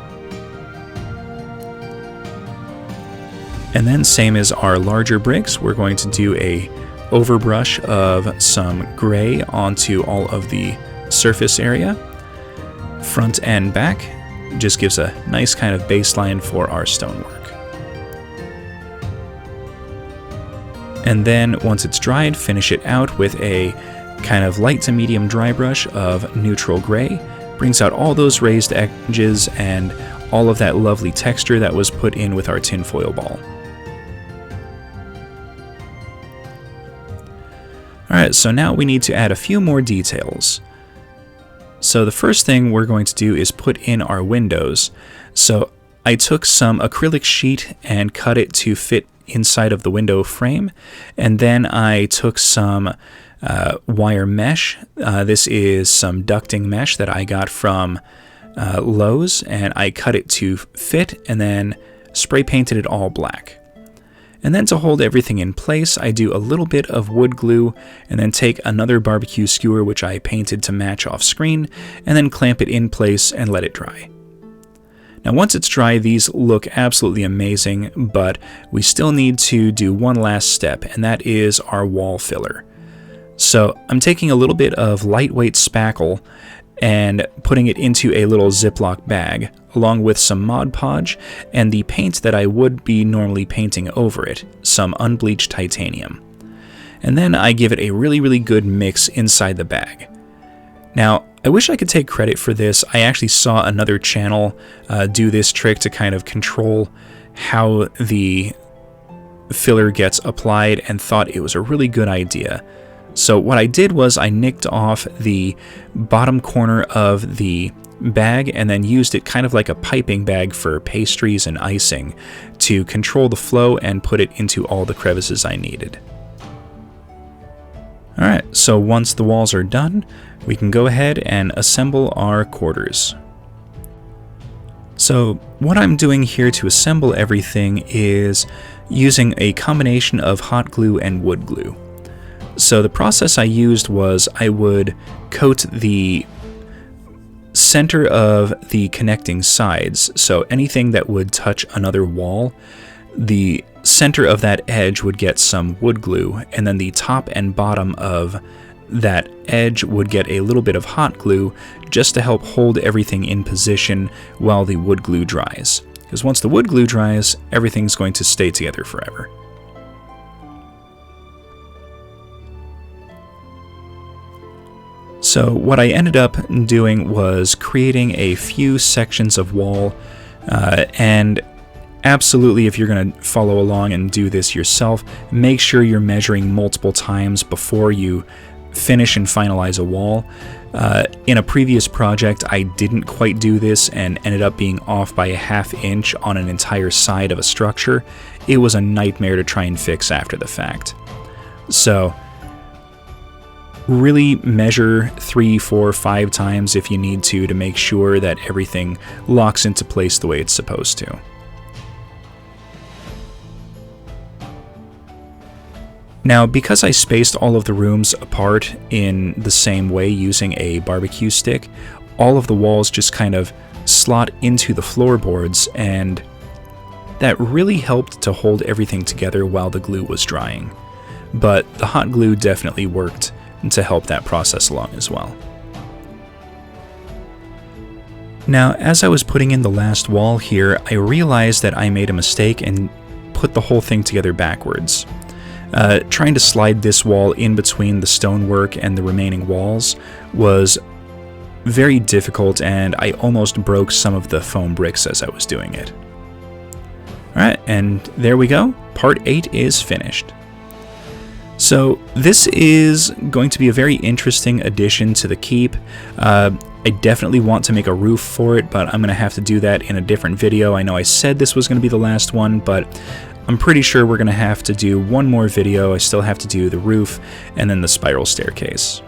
And then same as our larger bricks, we're going to do a overbrush of some gray onto all of the surface area, front and back. Just gives a nice kind of baseline for our stonework. And then once it's dried, finish it out with a kind of light to medium dry brush of neutral gray. Brings out all those raised edges and all of that lovely texture that was put in with our tinfoil ball. Alright, so now we need to add a few more details. So the first thing we're going to do is put in our windows. So I took some acrylic sheet and cut it to fit inside of the window frame, and then I took some wire mesh. This is some ducting mesh that I got from Lowe's, and I cut it to fit and then spray painted it all black. And then to hold everything in place, I do a little bit of wood glue and then take another barbecue skewer which I painted to match off screen and then clamp it in place and let it dry. Now once it's dry, these look absolutely amazing, but we still need to do one last step, and that is our wall filler. So I'm taking a little bit of lightweight spackle and putting it into a little Ziploc bag, along with some Mod Podge and the paint that I would be normally painting over it, some unbleached titanium. And then I give it a really good mix inside the bag. Now, I wish I could take credit for this. I actually saw another channel do this trick to kind of control how the filler gets applied and thought it was a really good idea. So what I did was I nicked off the bottom corner of the bag and then used it kind of like a piping bag for pastries and icing to control the flow and put it into all the crevices I needed. Alright, so once the walls are done, we can go ahead and assemble our quarters. So what I'm doing here to assemble everything is using a combination of hot glue and wood glue. So the process I used was I would coat the center of the connecting sides, so anything that would touch another wall, the center of that edge would get some wood glue, and then the top and bottom of that edge would get a little bit of hot glue just to help hold everything in position while the wood glue dries. Because once the wood glue dries, everything's going to stay together forever. So what I ended up doing was creating a few sections of wall, and absolutely, if you're going to follow along and do this yourself, make sure you're measuring multiple times before you finish and finalize a wall. In a previous project, I didn't quite do this and ended up being off by a ½ inch on an entire side of a structure. It was a nightmare to try and fix after the fact. So really measure 3, 4, 5 times if you need to make sure that everything locks into place the way it's supposed to. Now, because I spaced all of the rooms apart in the same way using a barbecue stick, all of the walls just kind of slot into the floorboards, and that really helped to hold everything together while the glue was drying. But the hot glue definitely worked to help that process along as well. Now, as I was putting in the last wall here, I realized that I made a mistake and put the whole thing together backwards. Trying to slide this wall in between the stonework and the remaining walls was very difficult, and I almost broke some of the foam bricks as I was doing it. Alright, and there we go. Part 8 is finished. So this is going to be a very interesting addition to the keep. I definitely want to make a roof for it, but I'm going to have to do that in a different video. I know I said this was going to be the last one, but I'm pretty sure we're going to have to do one more video. I still have to do the roof and then the spiral staircase.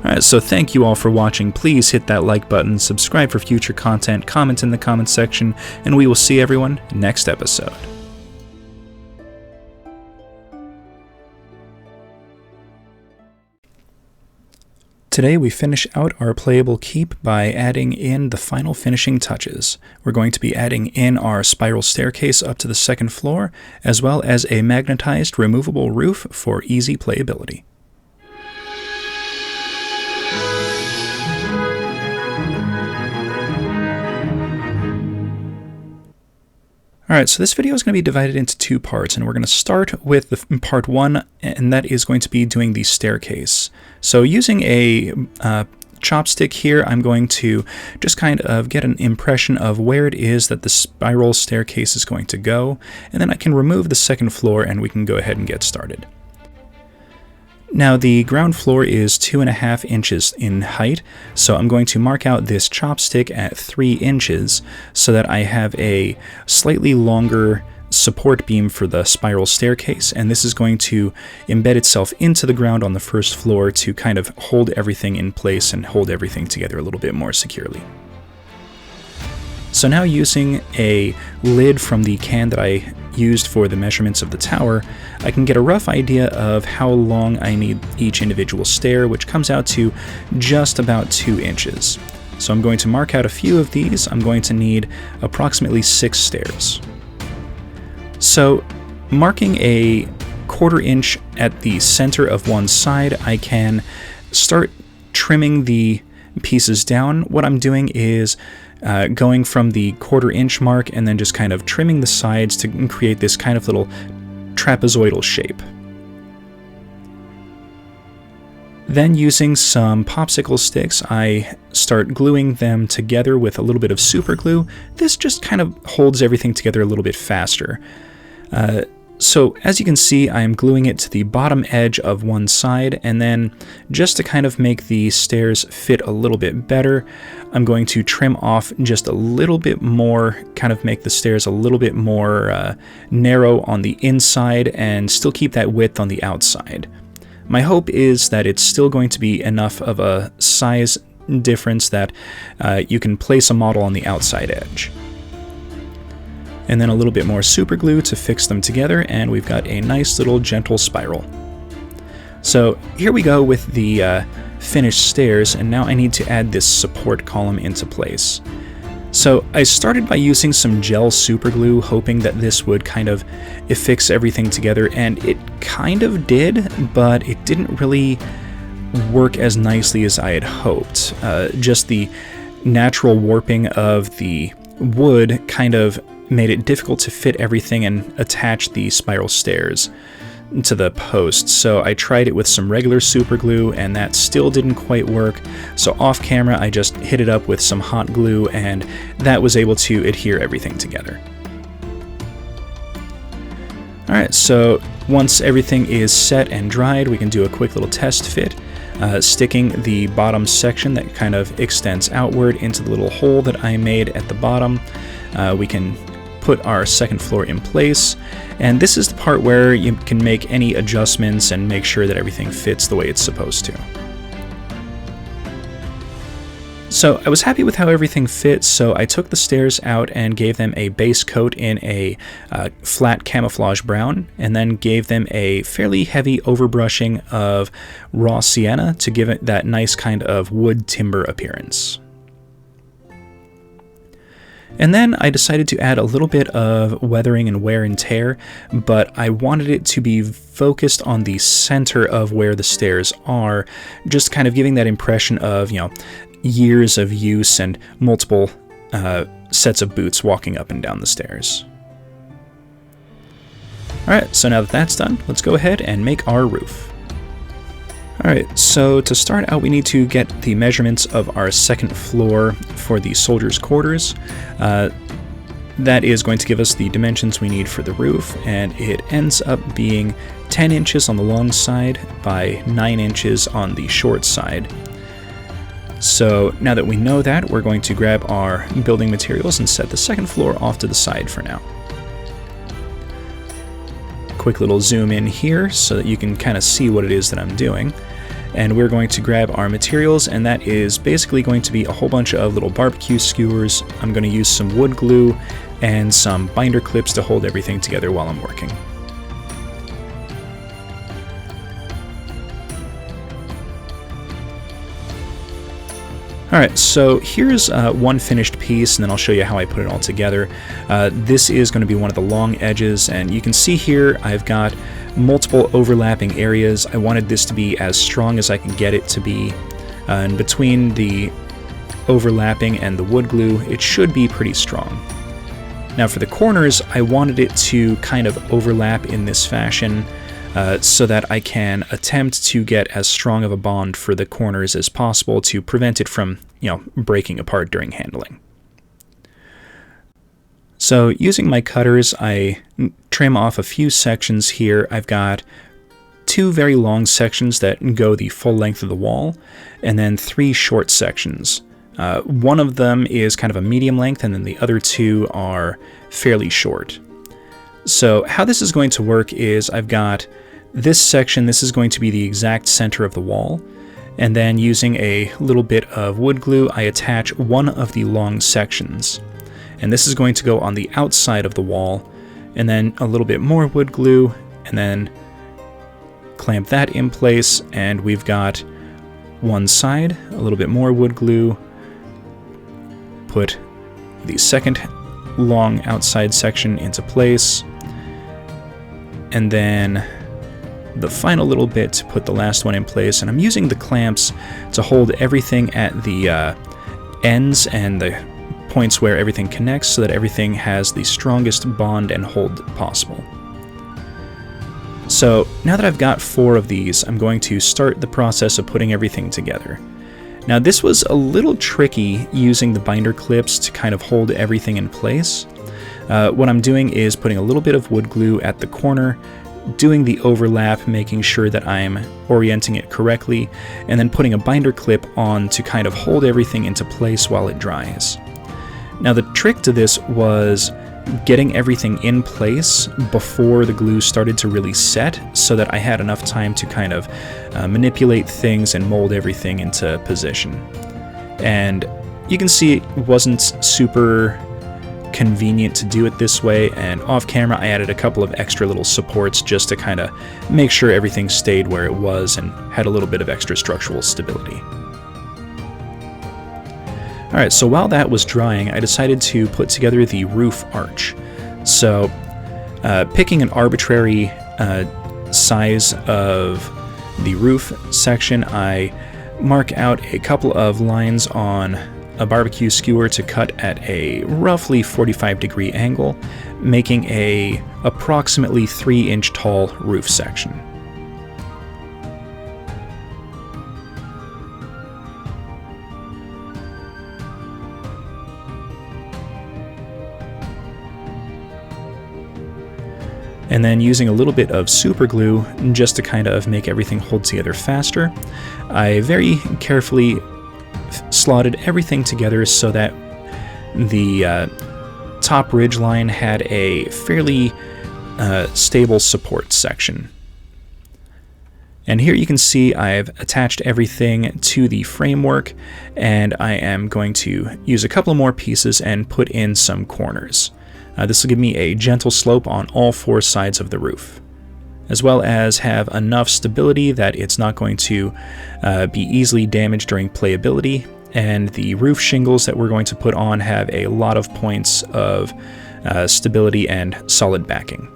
Alright, so thank you all for watching. Please hit that like button, subscribe for future content, comment in the comments section, and we will see everyone next episode. Today we finish out our playable keep by adding in the final finishing touches. We're going to be adding in our spiral staircase up to the 2nd floor, as well as a magnetized removable roof for easy playability. Alright, so this video is going to be divided into 2 parts, and we're going to start with the part 1, and that is going to be doing the staircase. So using a chopstick here, I'm going to just kind of get an impression of where it is that the spiral staircase is going to go, and then I can remove the 2nd floor and we can go ahead and get started. Now the ground floor is 2.5 inches in height, so I'm going to mark out this chopstick at 3 inches so that I have a slightly longer support beam for the spiral staircase, and this is going to embed itself into the ground on the 1st floor to kind of hold everything in place and hold everything together a little bit more securely. So now, using a lid from the can that I used for the measurements of the tower, I can get a rough idea of how long I need each individual stair, which comes out to just about 2 inches. So I'm going to mark out a few of these. I'm going to need approximately 6 stairs. So marking a 1/4 inch at the center of one side, I can start trimming the pieces down. What I'm doing is going from the 1/4 inch mark and then just kind of trimming the sides to create this kind of little trapezoidal shape. Then using some popsicle sticks, I start gluing them together with a little bit of super glue. This just kind of holds everything together a little bit faster. So as you can see, I am gluing it to the bottom edge of one side, and then just to kind of make the stairs fit a little bit better, I'm going to trim off just a little bit more, kind of make the stairs a little bit more narrow on the inside and still keep that width on the outside. My hope is that it's still going to be enough of a size difference that you can place a model on the outside edge. And then a little bit more super glue to fix them together, and we've got a nice little gentle spiral. So here we go with the finished stairs, and now I need to add this support column into place. So I started by using some gel super glue, hoping that this would kind of affix everything together, and it kind of did, but it didn't really work as nicely as I had hoped. Just the natural warping of the wood kind of made it difficult to fit everything and attach the spiral stairs to the posts. So I tried it with some regular super glue, and that still didn't quite work. So off camera I just hit it up with some hot glue, and that was able to adhere everything together. Alright, so once everything is set and dried, we can do a quick little test fit. Sticking the bottom section that kind of extends outward into the little hole that I made at the bottom. We can put our second floor in place, and this is the part where you can make any adjustments and make sure that everything fits the way it's supposed to. So I was happy with how everything fit, so I took the stairs out and gave them a base coat in a flat camouflage brown, and then gave them a fairly heavy overbrushing of raw sienna to give it that nice kind of wood timber appearance. And then I decided to add a little bit of weathering and wear and tear, but I wanted it to be focused on the center of where the stairs are, just kind of giving that impression of, you know, years of use and multiple sets of boots walking up and down the stairs. Alright, so now that that's done, let's go ahead and make our roof. Alright, so to start out we need to get the measurements of our second floor for the soldiers' quarters. That is going to give us the dimensions we need for the roof, and it ends up being 10 inches on the long side by 9 inches on the short side. So now that we know that, we're going to grab our building materials and set the second floor off to the side for now. Quick little zoom in here so that you can kind of see what it is that I'm doing. And we're going to grab our materials, and that is basically going to be a whole bunch of little barbecue skewers. I'm going to use some wood glue and some binder clips to hold everything together while I'm working. Alright, so here's one finished piece, and then I'll show you how I put it all together. This is going to be one of the long edges, and you can see here I've got multiple overlapping areas. I wanted this to be as strong as I can get it to be. And between the overlapping and the wood glue, it should be pretty strong. Now for the corners, I wanted it to kind of overlap in this fashion, so that I can attempt to get as strong of a bond for the corners as possible to prevent it from, you know, breaking apart during handling. So using my cutters, I trim off a few sections here. I've got 2 very long sections that go the full length of the wall, and then 3 short sections. One of them is kind of a medium length, and then the other 2 are fairly short. So how this is going to work is I've got this section, this is going to be the exact center of the wall, and then using a little bit of wood glue, I attach one of the long sections. And this is going to go on the outside of the wall, and then a little bit more wood glue, and then clamp that in place, and we've got one side, a little bit more wood glue, put the second long outside section into place, and then the final little bit to put the last one in place. And I'm using the clamps to hold everything at the ends and the points where everything connects so that everything has the strongest bond and hold possible. So now that I've got 4 of these, I'm going to start the process of putting everything together. Now this was a little tricky using the binder clips to kind of hold everything in place. What I'm doing is putting a little bit of wood glue at the corner, doing the overlap, making sure that I'm orienting it correctly, and then putting a binder clip on to kind of hold everything into place while it dries. Now the trick to this was getting everything in place before the glue started to really set, so that I had enough time to kind of manipulate things and mold everything into position. And you can see it wasn't super convenient to do it this way, and off camera I added a couple of extra little supports just to kind of make sure everything stayed where it was and had a little bit of extra structural stability. Alright, so while that was drying, I decided to put together the roof arch. So, picking an arbitrary size of the roof section, I mark out a couple of lines on a barbecue skewer to cut at a roughly 45-degree angle, making a approximately 3-inch tall roof section. And then using a little bit of super glue just to kind of make everything hold together faster, I very carefully slotted everything together so that the top ridge line had a fairly stable support section. And here you can see I've attached everything to the framework, and I am going to use a couple more pieces and put in some corners. This will give me a gentle slope on all 4 sides of the roof, as well as have enough stability that it's not going to be easily damaged during playability, and the roof shingles that we're going to put on have a lot of points of stability and solid backing.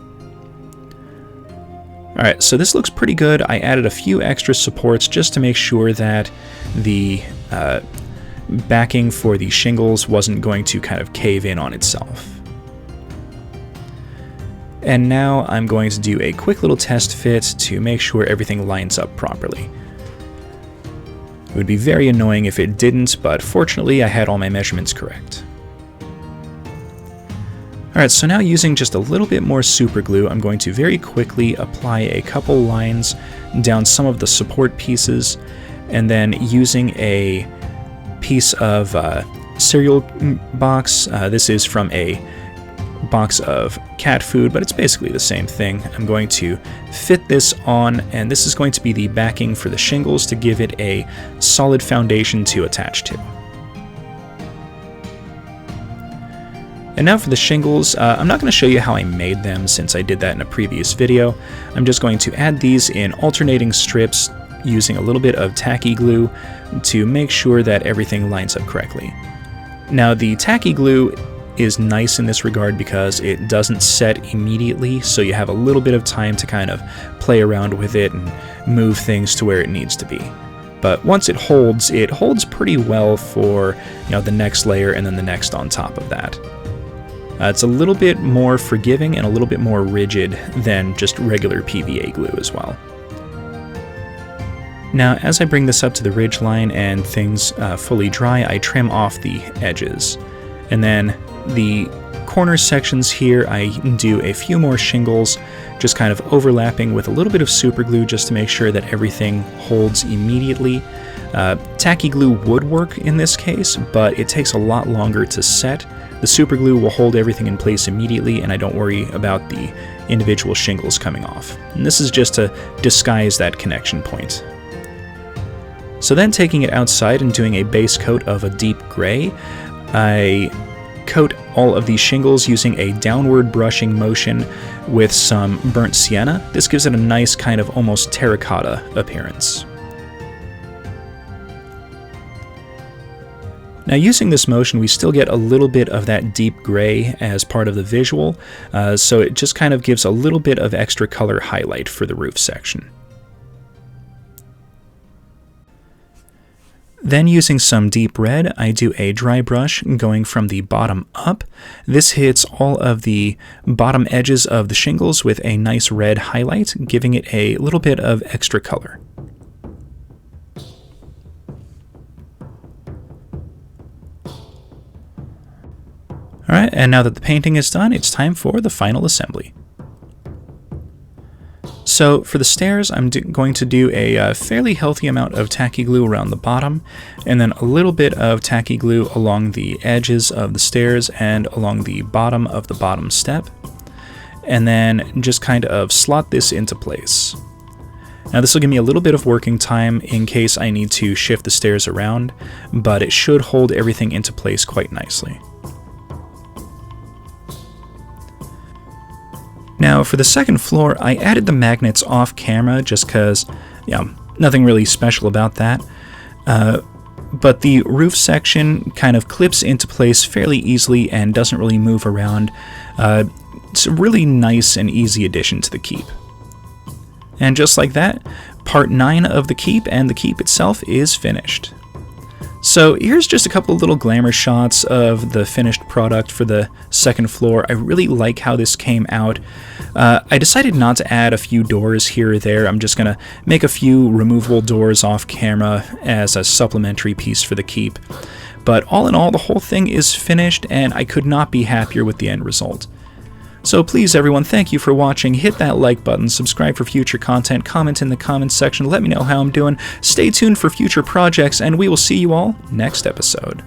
Alright, so this looks pretty good. I added a few extra supports just to make sure that the backing for the shingles wasn't going to kind of cave in on itself. And now I'm going to do a quick little test fit to make sure everything lines up properly. It would be very annoying if it didn't, but fortunately I had all my measurements correct. Alright, so now using just a little bit more super glue, I'm going to very quickly apply a couple lines down some of the support pieces, and then using a piece of cereal box, this is from a box of cat food, but it's basically the same thing. I'm going to fit this on, and this is going to be the backing for the shingles to give it a solid foundation to attach to. And now for the shingles, I'm not going to show you how I made them since I did that in a previous video. I'm just going to add these in alternating strips using a little bit of tacky glue to make sure that everything lines up correctly. Now the tacky glue is nice in this regard because it doesn't set immediately, so you have a little bit of time to kind of play around with it and move things to where it needs to be. But once it holds pretty well for, you know, the next layer and then the next on top of that. It's a little bit more forgiving and a little bit more rigid than just regular PVA glue as well. Now, as I bring this up to the ridge line and things fully dry, I trim off the edges. And then the corner sections here, I do a few more shingles, just kind of overlapping with a little bit of super glue just to make sure that everything holds immediately. Tacky glue would work in this case, but it takes a lot longer to set. The super glue will hold everything in place immediately, and I don't worry about the individual shingles coming off. And this is just to disguise that connection point. So then taking it outside and doing a base coat of a deep gray, I coat all of these shingles using a downward brushing motion with some burnt sienna. This gives it a nice kind of almost terracotta appearance. Now using this motion, we still get a little bit of that deep gray as part of the visual, so it just kind of gives a little bit of extra color highlight for the roof section. Then using some deep red, I do a dry brush going from the bottom up. This hits all of the bottom edges of the shingles with a nice red highlight, giving it a little bit of extra color. Alright, and now that the painting is done, it's time for the final assembly. So for the stairs, I'm going to do a fairly healthy amount of tacky glue around the bottom, and then a little bit of tacky glue along the edges of the stairs and along the bottom of the bottom step, and then just kind of slot this into place. Now this will give me a little bit of working time in case I need to shift the stairs around, but it should hold everything into place quite nicely. Now for the second floor, I added the magnets off camera just because, nothing really special about that. But the roof section kind of clips into place fairly easily and doesn't really move around. It's a really nice and easy addition to the keep. And just like that, part 9 of the keep and the keep itself is finished. So here's just a couple of little glamour shots of the finished product for the second floor. I really like how this came out. I decided not to add a few doors here or there. I'm just going to make a few removable doors off camera as a supplementary piece for the keep. But all in all, the whole thing is finished, and I could not be happier with the end result. So please everyone, thank you for watching. Hit that like button, subscribe for future content, comment in the comments section, let me know how I'm doing. Stay tuned for future projects, and we will see you all next episode.